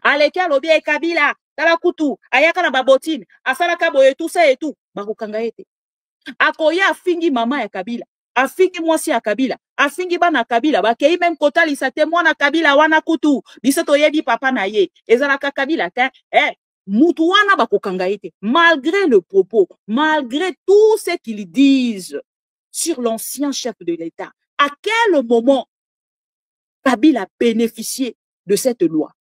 Aleki alobi Kabila tala kutu ayaka na babotine asala kabo et tout ça et tout bakokanga ete. Akoya afingi mama ya Kabila. Afingi mwasi ya Kabila. Afingi bana Kabila. Bakei même kotalisa te mwana Kabila wana kutu. Biso toyebi papa na ye. Ezalaka Kabila te. Mutu wana bakokanga ete. Malgré le propos, malgré tout ce qu'ils disent sur l'ancien chef de l'État, à quel moment Kabila a bénéficié de cette loi?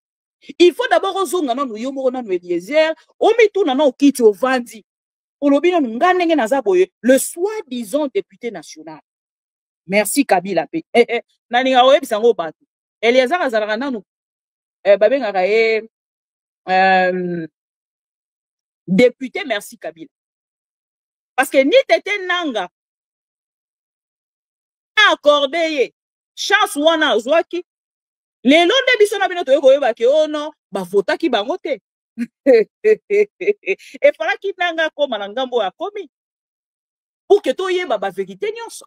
Il faut d'abord ozonga na yomo na Eliezer, omitu na okiti ovandi. Olobina ngandenge naza boye, le soi-disant député national. Merci Kabila pe. Nani nga oyebi sango batu. Eliezer azalaka nanu babengaka ye député merci Kabila. Parce que ni tete nanga accordé chance wana zwaki lelo nde biso na bino toyokoyeba ke ono bavotaki bango te. Efalaki nanga koma na ngambo ya komi pour que toyeba ba vérité nyonso.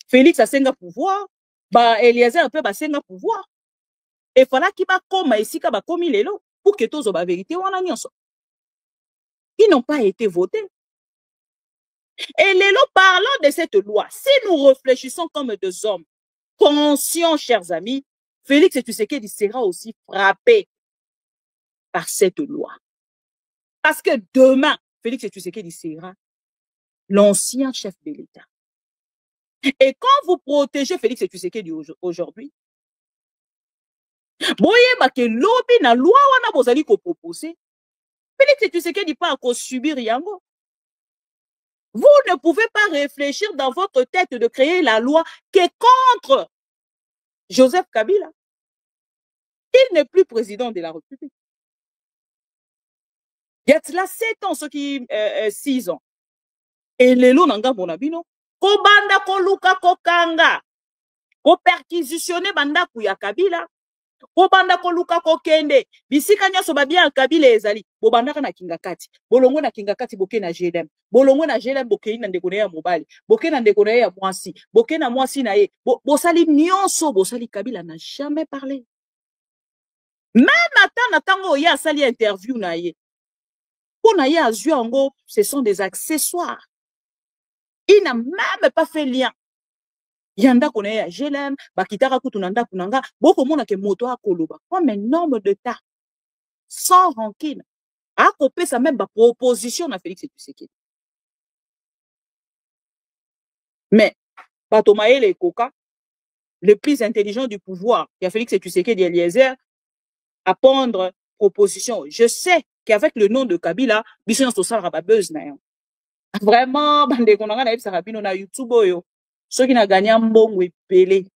Félix asenga pouvoir, ba Eliezer pe basenga pouvoir. Efalaki ba koma esika ba komi lelo pour que tozo ba vérité wana nyonso. Ils n'ont pas été votés. Et lelo, parlons de cette loi. Si nous réfléchissons comme deux hommes conscients, chers amis, Félix Tshisekedi sera aussi frappé par cette loi. Parce que demain, Félix Tshisekedi sera l'ancien chef de l'État. Et quand vous protégez Félix Tshisekedi aujourd'hui, boyeba ke lobi na loi wana bozali ko proposer Félix Tshisekedi pas à subir yango. Vous ne pouvez pas réfléchir dans votre tête de créer la loi qui est contre Joseph Kabila. Il n'est plus président de la République. Il y a là 7 ans, ceux qui 6 ans. Et les lots n'anga bonabino. Ko banda ko luka ko kanga. Ko perquisitionner banda kuya Kabila. Ko banda ko luka ko kende. Bisika nyoso babia Kabila ezali. Bo banda na kinga kati. Bolongo na kinga kati boke na JLM. Bolongo na JLM boke na ndeko na ya mobali. Boke na ndeko na ya mwasi. Boke na mwasi na ye. Bosali nyonso bosali Kabila n'a jamais parlé. Même à tango ya sali interview na ye. Pour na ye azu ango, ce sont des accessoires. Il n'a même pas fait lien. Yanda kone ya JLM, bakitara kutunanda kunanga, boko mona ke moto a koloba. Comme un homme de tas. Sans rancune. A copé sa même proposition na Félix Tshisekedi. Mais, Batomae le Koka, le plus intelligent du pouvoir, qui a Félix Tshisekedi Eliezer, à prendre proposition. Je sais qu'avec le nom de Kabila, Bisson Social Rababeuse na yon. Vraiment, bande konanga na ebisa rabino na YouTube oyo. Ceux qui n'a gagné un bon epelé.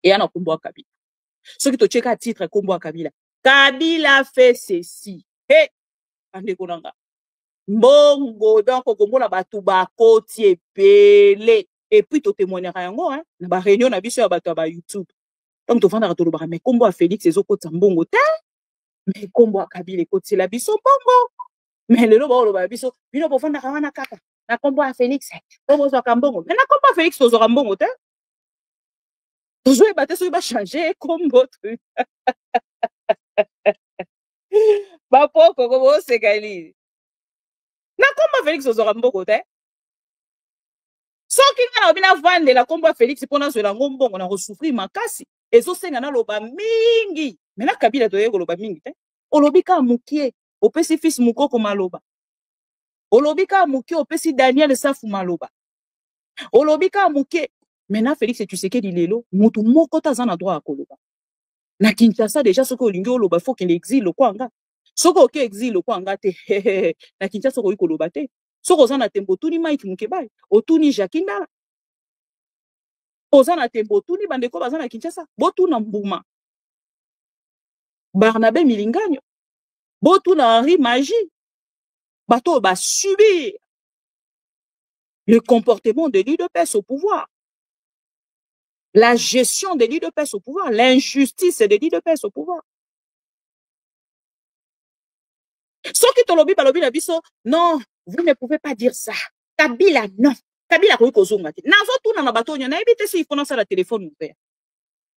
Et en kombo Kabila. Ceux qui te check à titre kombo Kabila. Kabila fait ceci. Hey, bande konanga. Mbongo donc kombo na batu ba koti epelé. Et puis to témoignera yango hein. Na ba réunion na biso ya batu ba YouTube. Donc to vendre to loba mais kombo Félix ezokota mbongo te. Mais kombo Kabila ekoti la biso bongo. Mais le loba loba biso bino po vendre wana kaka. Na kombo Félix. Kombo zo kambongo. Mais na kombo Félix to zo kambongo te. Toujours les bâtiments va changer comme votre. Pas pour comment c'est gagné. Na combat Félix aux orambo côté. Sans qu'il n'a pas vendre la combat Félix pour nous la ngombo on a resouffrir makasi. Et so senga na loba mingi. Mais na Kabila to yego loba mingi te. Olobika mukie. Opesi fils mukoko maloba. Olobika mukie opesi Daniel Safu maloba. Olobika mukie. Maintenant, Félix Tshisekedi lelo, mutu moko taza na droit à koloba. Na Kinshasa déjà soko olingi oloba faut qu'il exile ko anga. Soko ke exile ko anga te. Na Kinshasa ko koloba te. Soko za na tembo tuni Mike Mukebai, otuni Jakinda. Oza na tembo tuni bandeko baza na Kinshasa, botu na Mbuma. Barnabé Milinganyo. Botu na Henri Magie. Bato ba subir le comportement de l'UDPS au pouvoir. La gestion de l'UDPS au pouvoir, l'injustice de l'UDPS au pouvoir. Ceux qui te lobby, balobi la biso, non, vous ne pouvez pas dire ça. Kabila, non. Kabila, Nazo tout dans la bateau, y en a évité s'il faut lancer la téléphone ouvert.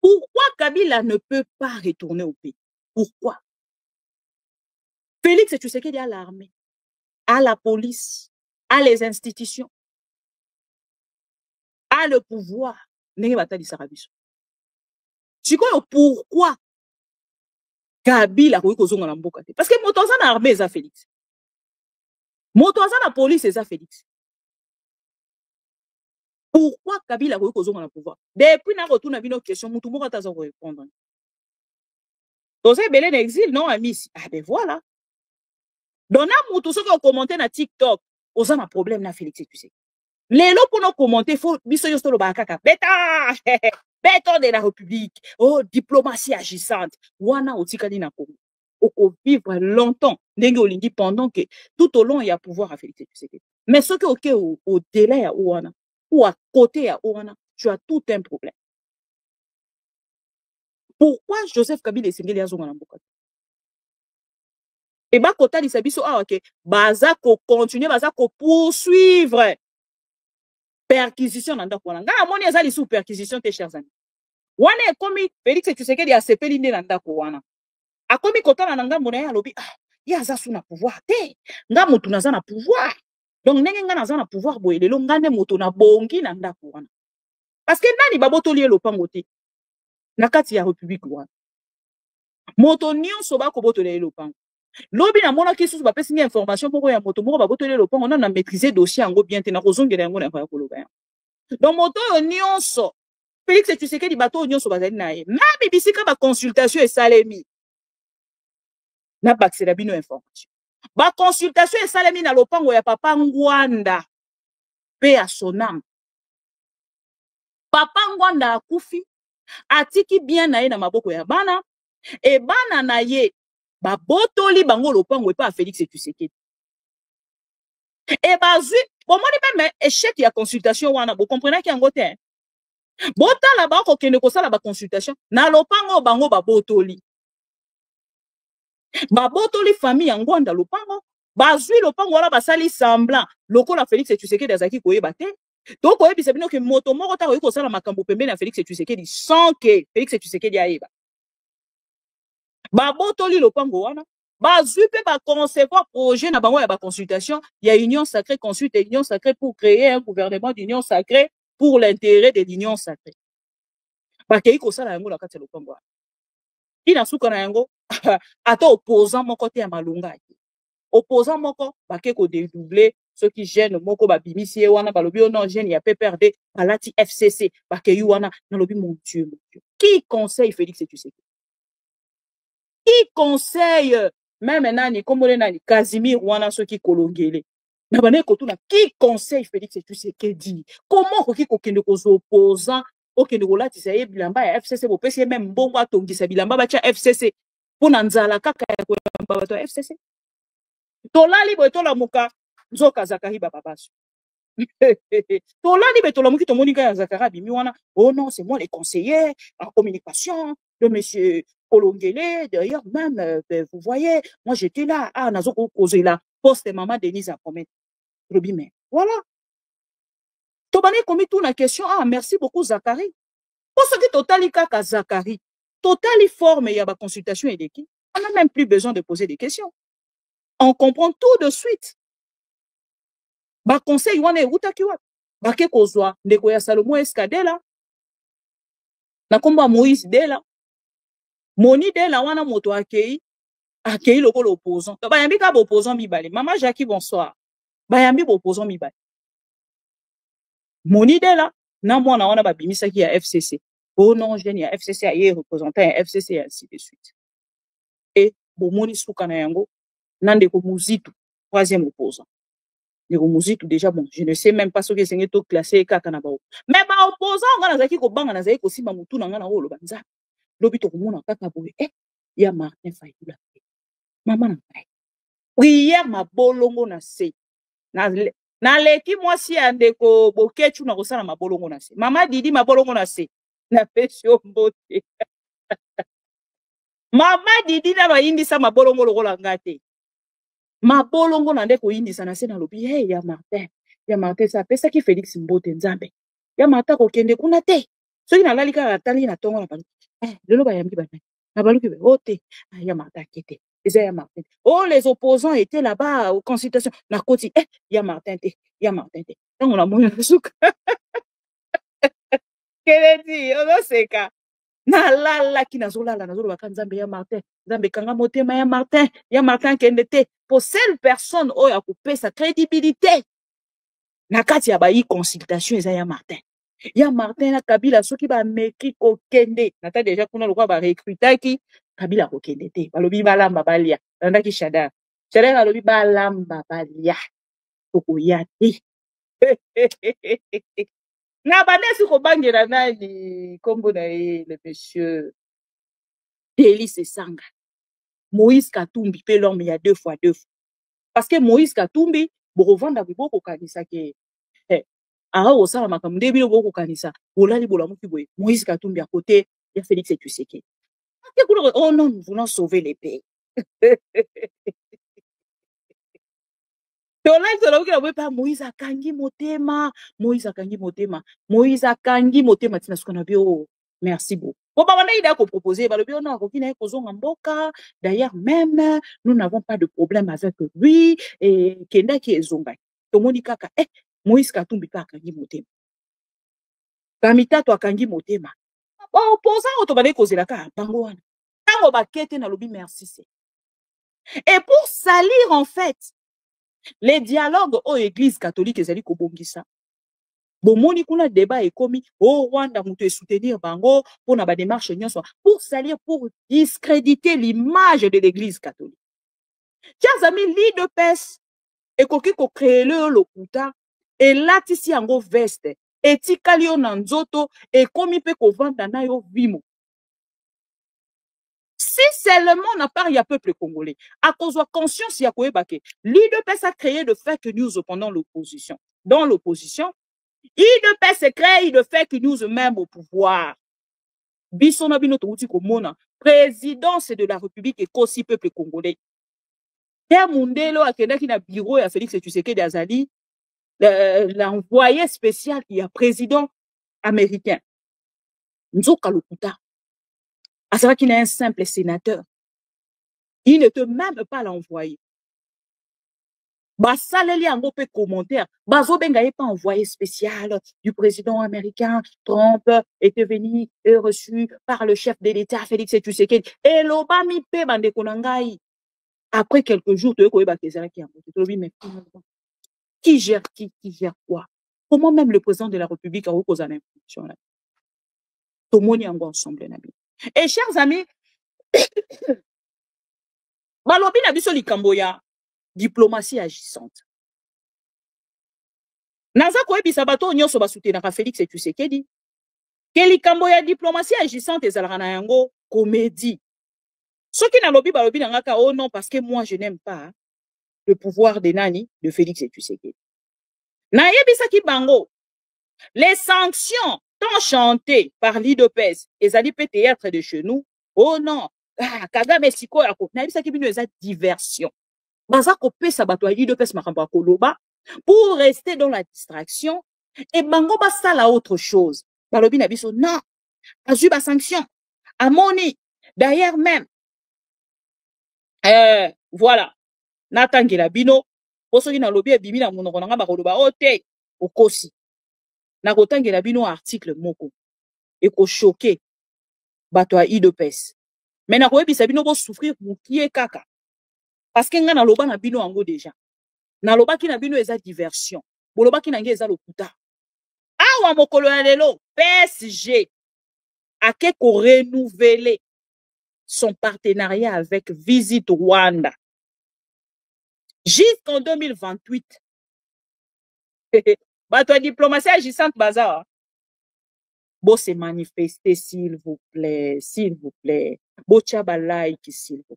Pourquoi Kabila ne peut pas retourner au pays? Pourquoi? Félix Tshisekedi à l'armée, à la police, à les institutions, à le pouvoir. Pourquoi Kabila parce que moto na armée eza Félix. Moto na police eza Félix. Pourquoi Kabila na pouvoir? Depuis na retourne bino question mutu moko taza ko répondre. Dans un belé exil non ami. Ah ben voilà. Donc na mutu so ko commenter na TikTok, oza na problème na Félix tu sais. Les lots pour nous commenter, faut biso yosto lo bakaka. Beta, béton de la République. Oh, diplomatie agissante. Wana otikali na Congo. Oko vivre longtemps. Ndenge olingi pendant que tout au long il y a pouvoir à Félix Tshisekedi. Mais ce que ok au délai à Ouana ou à côté à Ouana, tu as tout un problème. Pourquoi Joseph Kabila esengeli azonga na mboka? Et ba kota li sabiso ah ok, baza ko continuer, baza ko poursuivre. Perquisition nanda kwa nga amoni ezali sous perquisition tes chers amis. Wana ekomi Félix Tshisekedi a sepeli nde nanda kwa wana. Akomi kotana na ngambo na ya lobi ah ya za sous na pouvoir te. Nga mutu naza na pouvoir. Donc ndenge nga naza na pouvoir boye lelo ngane mutu na bongi nanda kwa wana. Parce que nani babotoli lopango te. Na kati ya République wana. Moto nyonso ba ko botoli lopango. Lobi na mona ki susu ba pesi ni information poko ya moto moko ba botoli lopango na maîtriser dossier yango bien te na kozongela yango na ya koloba. Donc moto nyonso Félix Tshisekedi bato nyonso bazali na ye. Même bisika ba consultation esalemi. Na baxela bino information. Ba consultation esalemi na lopango ya papa Ngwanda pe ya Sonam. Papa Ngwanda akufi atiki bien na ye na maboko ya bana e bana na ye babotoli bango lopango epa Félix Tshisekedi. E bazui bomoni même échec ya consultation wana bo comprenez ki yango te. Botala ba ko kende ko sala ba consultation na lopango bango babotoli. Babotoli famille ya Ngwanda lopango bazui lopango wana basali semblant lokola Félix Tshisekedi azaki koyeba te. Donc oyebisa bino ke moto moko ta ko sala makambo pembeni na Félix Tshisekedi sans que Félix Tshisekedi ayeba. Babotoli lopango wana bazui pe ba concevoir projet na bango ya ba consultation ya union sacrée consulte union sacrée pour créer un gouvernement d'union sacrée pour l'intérêt de l'union sacrée. Bakei ko sala yango na kati lopango wana. Ina suka na yango ata opposant moko te ya malunga. Opposant moko bake ko dédoubler ceux qui gênent moko babimisi wana balobi non gêne ya PPRD balati FCC bake yu wana na lobi mon Dieu. Qui conseille Félix Tshisekedi? Qui conseille même nani komole nani Casimir wana ceux qui kolongele na bane kotuna qui conseille Félix Tshisekedi? Comment koki kokende ko opposant okende kolatisa ye bilamba ya FCC bo pesi même mbongo atongisa bilamba ba cha FCC pona nzala kaka ya kolamba bato ya FCC tolali bo tola muka nzoka Zakari bababaso tolali be tola muki tomonika ya Zakari bimi wana oh non c'est moi les conseillers en communication de monsieur Kolongele d'ailleurs même vous voyez moi j'étais là ah nazoko causer là poste maman Denise a promis Robi mais voilà tobane komi tout la question ah merci beaucoup Zakari pour ce qui totali kaka Zakari totali forme ya ba consultation et d'équipe on n'a même plus besoin de poser des questions on comprend tout de suite ba conseil wana eutaki wa bake kozwa ndeko ya Salomo Eskadela na komba Moïse Dela Moni Dela wana moto akei lokolo opposant bayambi ka opposant mibale maman Jackie bonsoir bayambi opposant mibale Moni Dela na mwana wana babimisaki ya FCC oh non jeune ya FCC aye représentant ya FCC ainsi de suite et bomoni suka na yango na ndeko Muzitu troisième opposant ndeko Muzitu déjà bon je ne sais même pas ce que c'est to classé kaka na bao mais ba opposant ngana zaki ko banga na zaki ko simba mutu na ngana olo banza lobi to komona kaka boye ya Martin Fayulu maman na ngai prière mabolongo na se na leki mwasi ya ndeko Bokechu na kosala mabolongo na se mama Didi mabolongo na se na pesi mbote mama Didi na bayindisa mabolongo lokola ngate mabolongo na ndeko yindisa na se na lobi hey ya Martin sa pesa ki Félix Mbote nzambe ya Martin ko kende kuna te soki na lali kaka tali na tongo na balu lelo bayambi bana na baluki be ote ya Martin kete ya Martin oh les opposants étaient là-bas aux consultations na koti ya Martin te tango na moyo suka keleti ono seka na lala ki nazolala nazoloba nzambe ya Martin nzambe kanga motema ya Martin kende te pour seule personne oyo akopesa crédibilité na kati ya bayi consultation eza ya Martin na Kabila soki ba meki kokende nata déjà kuna lokwa ba recrutaki Kabila kokende te balobi balamba balia ndaki Shadar alobi balamba balia kokoya te na banesi ko bangela nani kombo na ye le monsieur Delis Esanga Moïse Katumbi pe l'homme il y a deux fois parce que Moïse Katumbi bokovanda biboko kanisa ke osala makambo nde bino bokokanisa bolali bolamuki boye Moïse Katumbi à côté ya Félix Tshisekedi oh non nous voulons sauver les pays tolai tolamuki na boye pa Moïse akangi motema tina suka na bio merci beaucoup bon bana ida ko proposer balobi on a kokina kozonga mboka d'ailleurs même nous n'avons pas de problème avec lui et kenda ki ezonga tomoni kaka Moïse Katumbi pa akangi motema kamitato akangi motema opposant oto bale kozela ka bango wana tango bakete na lobi merci c'est et pour salir en fait les dialogues aux églises catholiques ezali kobongisa Bomoni kuna débat ekomi oh Rwanda mutu soutenir bango pour na ba démarche nyonso pour salir, pour discréditer l'image de l'église catholique. Chers amis, l'IDPS ekoki ko créer le lokuta et latisi yango veste etikali yo na nzoto ekomi pe ko vanda na yo vimo. Si seulement on n'a pas ya peuple congolais, à cause de la conscience ya koebake, l'IDPS a créé de fake news pendant l'opposition. Dans l'opposition, l'IDPS crée de fake news même au pouvoir. Bisona bino touti komona, présidence de la République et aussi peuple congolais. Ter Mundelo a qui na bureau ya Félix Tshisekedi Azali, l'envoyé spécial, il y a président américain. Nzoka Lokuta. À savoir qu'il est un simple sénateur. Il ne peut même pas l'envoyer. Basaleli ango pe commentaire. Bazo benga pas envoyé spécial du président américain. Trump était venu et reçu par le chef de l'État, Félix Tshisekedi. Et l'Obami pe bande konangai. Après quelques jours, qui gère qui gère quoi? Comment même le président de la République a reposé à l'information là? Tout le monde est ensemble. Et chers amis, balobi na biso likambo ya diplomatie agissante. Naza koyebisa bato nyonso basoutenaka Félix Tshisekedi ke likambo ya diplomatie agissante ezalaka na yango comédie. Soki nalobi balobi na ngaka oh non parce que moi je n'aime pas le pouvoir de nani de Félix Tshisekedi. Na yebisaki bango les sanctions tant chantées par l'IDPS ezali pe théâtre de chez nous. Oh non, Kagame siko ya ko na yebisaki bino eza diversion. Baza ko pesa bato ya l'IDPS makambo ya koloba pour rester dans la distraction et bango basala autre chose. Balobi na biso non, azui ba sanction amoni d'ailleurs même voilà natangela bino posoki na lobi ebimi na monoko na nga bakoloba ote okosi na kotangela bino article moko eko choquer bato ya IDPS mais na koyebisa bino bo souffrir mukie kaka parce que nga na loba na bino ango déjà na lobaki na bino eza diversion bolobaki na nge eza lokuta awa mokolo ya lelo PSG ake ko renouveler son partenariat avec Visit Rwanda jusqu'en 2028. Bato diplomatie agissante bazar. Bo se manifester s'il vous plaît, s'il vous plaît. Bo tchaba like s'il vous plaît.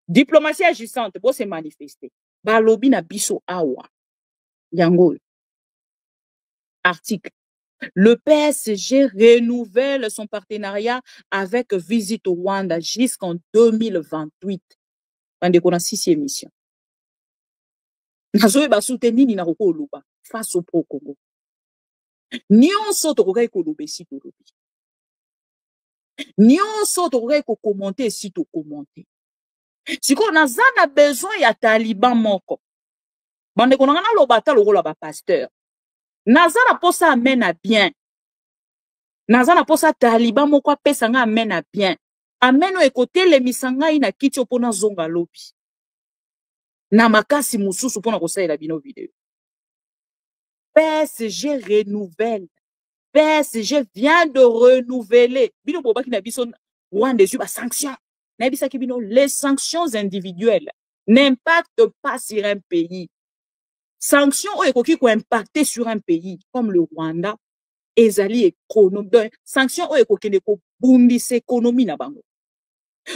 Diplomatie agissante, bo se manifester. Ba lobi na biso awa. Yango. Article. Le PSG renouvelle son partenariat avec Visit Rwanda jusqu'en 2028. Pendant qu'on a 6e mission. Nazoe ba soutenir ni na koko luba face au pro-Congo. Nyonso tokokai kolobe si tolobi. Nyonso tokokai ko commenter si to commenter. Siko naza na besoin ya taliban moko. Bande konanga na lobata lokola ba pasteur. Naza na posa amena bien. Naza na posa taliban moko apesa nga amena bien. Ameno ekotele misanga ina kiti opona zonga lobi. Na makasi mususu pona kosalela bino video. PSG renouvelle. PSG vient de renouveler. Bino bobaki na biso Rwanda sur ba sanction. Na bisaki bino les sanctions individuelles n'impactent pas sur un pays. Sanctions o ekoki ko impacter sur un pays comme le Rwanda ezali économie. Sanctions o ekoki ko bundisa économie na bango.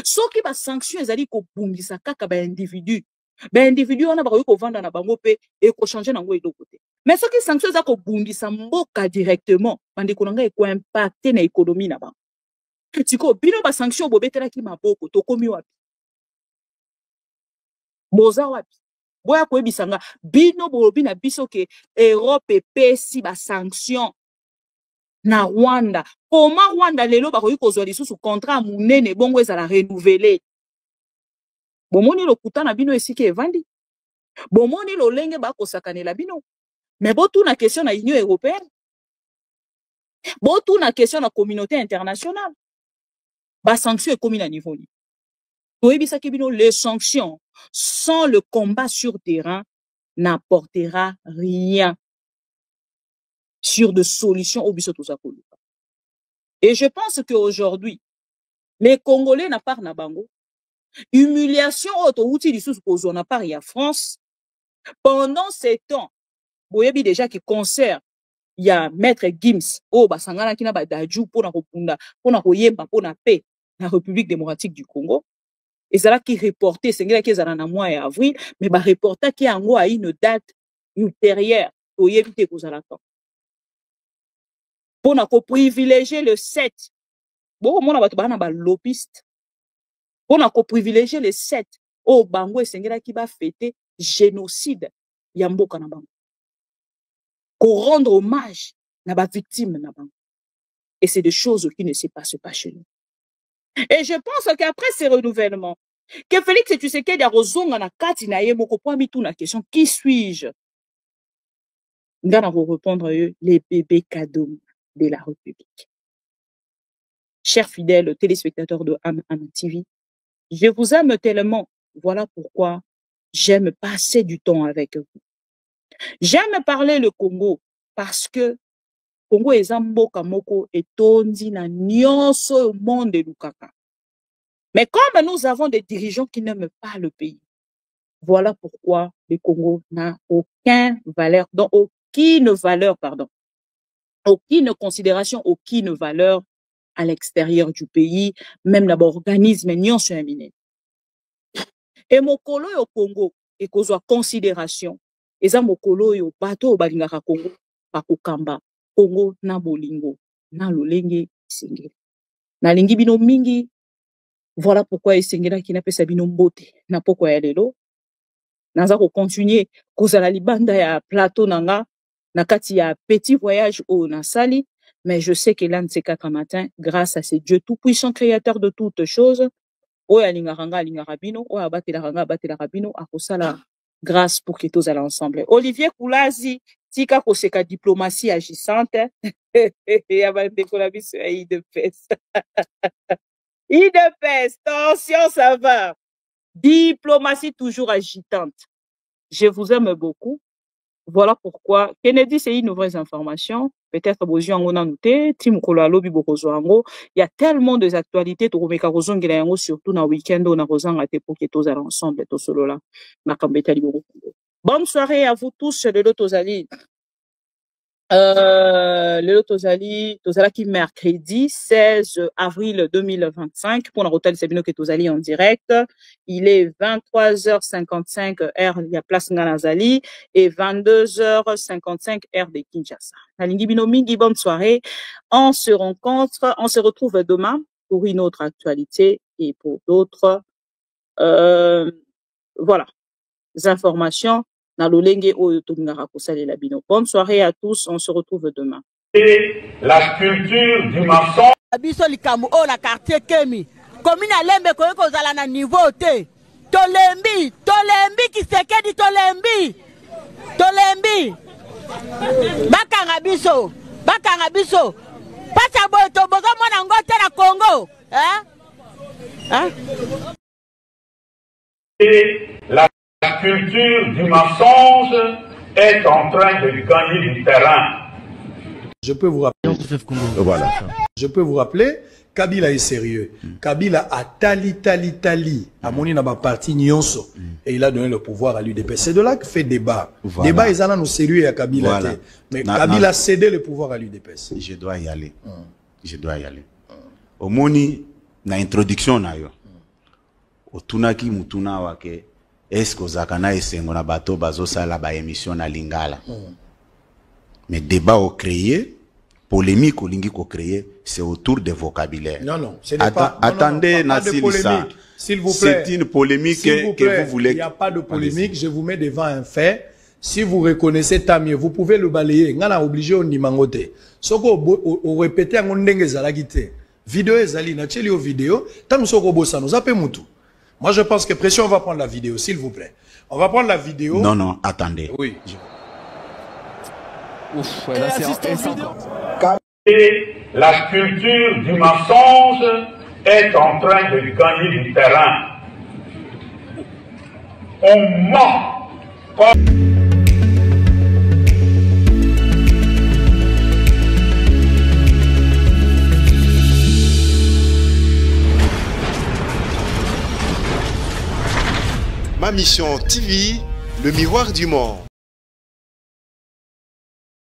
Soki ba sanctions ezali ko bundisa kaka ba individu. Ben individu on a ba ko vendre na bango pe et ko changer nango et côté. Mais ce qui sanctions za ko bundisa mboka directement bande konanga e ko impacter na économie na bango. Tiko bino ba sanction bobetela ki maboko to komi wapi. Boza wapi. Boya ko ebisanga bino bobi na biso ke Europe pesi ba sanction na Rwanda. Comment Rwanda lelo ba ko kozwa lisusu contrat munene bongo ezala renouveler. Bomoni lokuta na bino esiki evandi. Bomoni lolenge ba kosakanela bino. Mais botu na question na Union européenne. Botu na question na communauté internationale. Bas sanctions est commis à niveau. Les sanctions sans le combat sur terrain n'apportera rien. sur des solutions au biso tozakoluka. Et je pense qu'aujourd'hui, les Congolais n'a pas na bango. Humiliation autouti lisusu kozwa na part ya France. Pendant ces temps, boyebi déjà qui concert il y a Maître Gims oh basangana kina ba daju pona kopunda pona koyemba pona paix na République démocratique du Congo. Et ça là qui reporté sengela ki ezana na mois ya avril mais ba reporter qui ango a une date ultérieure oyebi te kozala temps. Pona ko privilégier le 7. Bon mona bato bana ba lobbyiste. Pona ko privilégier le 7. Oh bango sengela ki ba fêter génocide ya mboka na bango. Pour rendre hommage à la victime. Et c'est des choses qui ne se passent pas chez nous. Et je pense qu'après ces renouvellements, que Félix Tshisekedi a rozonga na kati na ye moko po mi tout na question qui suis-je? Ngana ko répondre les bébés cadeaux de la République. Chers fidèles téléspectateurs de Am TV, je vous aime tellement. Voilà pourquoi j'aime passer du temps avec vous. J'aime parler le Congo parce que Congo est mboka moko et tondi na nyonso au monde de Lukaka. Mais comme nous avons des dirigeants qui n'aiment pas le pays, voilà pourquoi le Congo n'a aucune valeur, donc aucune considération, aucune valeur à l'extérieur du pays, même l'organisme nyonso ya minene. Et mokolo au Congo et kozwa considération. Eza mokolo yo bato balingaka Congo pakokamba Congo na bolingo na lolenge isengeli na lingi bino mingi. Voilà pourquoi isengela ki na pesa bino mbote na poko ya lelo naza ko continuer kozala libanda ya plateau nanga na kati ya petit voyage au nasali, mais je sais que l'un de ces 4 matins, grâce à ce Dieu tout puissant créateur de toutes choses, oya lingaranga lingarabino oya batelaranga batelarabino akosala grâce pour que tous allons ensemble. Olivier Koulazi, tika koseka diplomatie agissante. Ya bandeko la biso ya IDPS. IDPS, tension, ça va. Diplomatie toujours agitante. Je vous aime beaucoup. Voilà pourquoi Kennedy, c'est une nouvelle information. Peut-être besoin on a noté. Tim Kolalo Bibokozoango. Il y a tellement des actualités. Surtout dans le week-end, on a besoin de pour que tous allons ensemble. Tout solo là. Bonne soirée à vous tous. Le Lotozali. Le Lotozali, Tozala qui mercredi 16 avril 2025 pour la hôtel Sabino que Tozali en direct. Il est 23h55 heure il y a place Nganazali et 22h55 heure de Kinshasa. Nalingi bino mingi, bonne soirée. On se rencontre, on se retrouve demain pour une autre actualité et pour d'autres voilà, informations. Bonne soirée à tous, on se retrouve demain. La culture du mensonge. La quartier Kemi. Commune à Lembe kozala na niveau te. Tolembi qui se dit Tolembi. Bakanga biso. Pasa boy to bozo mona ngote na Congo. La culture du mensonge est en train de gagner du terrain. Je peux vous rappeler. Voilà. Je peux vous rappeler, Kabila est sérieux. Kabila a tali. A moni na ba parti nyonso. Et il a donné le pouvoir à l'UDPS. C'est de là que fait débat. Voilà. Débat est nous sérieux à Kabila. Voilà. Mais Kabila a cédé le pouvoir à l'UDPS. Je dois y aller. Au moni na introduction na yo. Au tunaki mutuna wake. Est-ce que Zakana et Sengona Bato Bazosa la ba émission na Lingala? Mais débat au créé, polémique au lingi au créé, c'est autour des vocabulaires. Non, ce n'est pas. Attendez, pas de polémique. S'il vous plaît. C'est une polémique que vous voulez. Il n'y a pas de polémique. Je vous mets devant un fait. Si vous reconnaissez, tant mieux. Vous pouvez le balayer. On a obligé on y mangote. Soko au répéter en ondenge zalagite. Vidéo ezali na cheli au vidéo. Tant soko bossa nous appelle mutu. Moi, je pense que pression, on va prendre la vidéo, s'il vous plaît. On va prendre la vidéo. Non, attendez. Oui. Ouf, ouais, là, la culture du mensonge est en train de gagner du terrain. On ment. Ma Mission TV, le miroir du monde.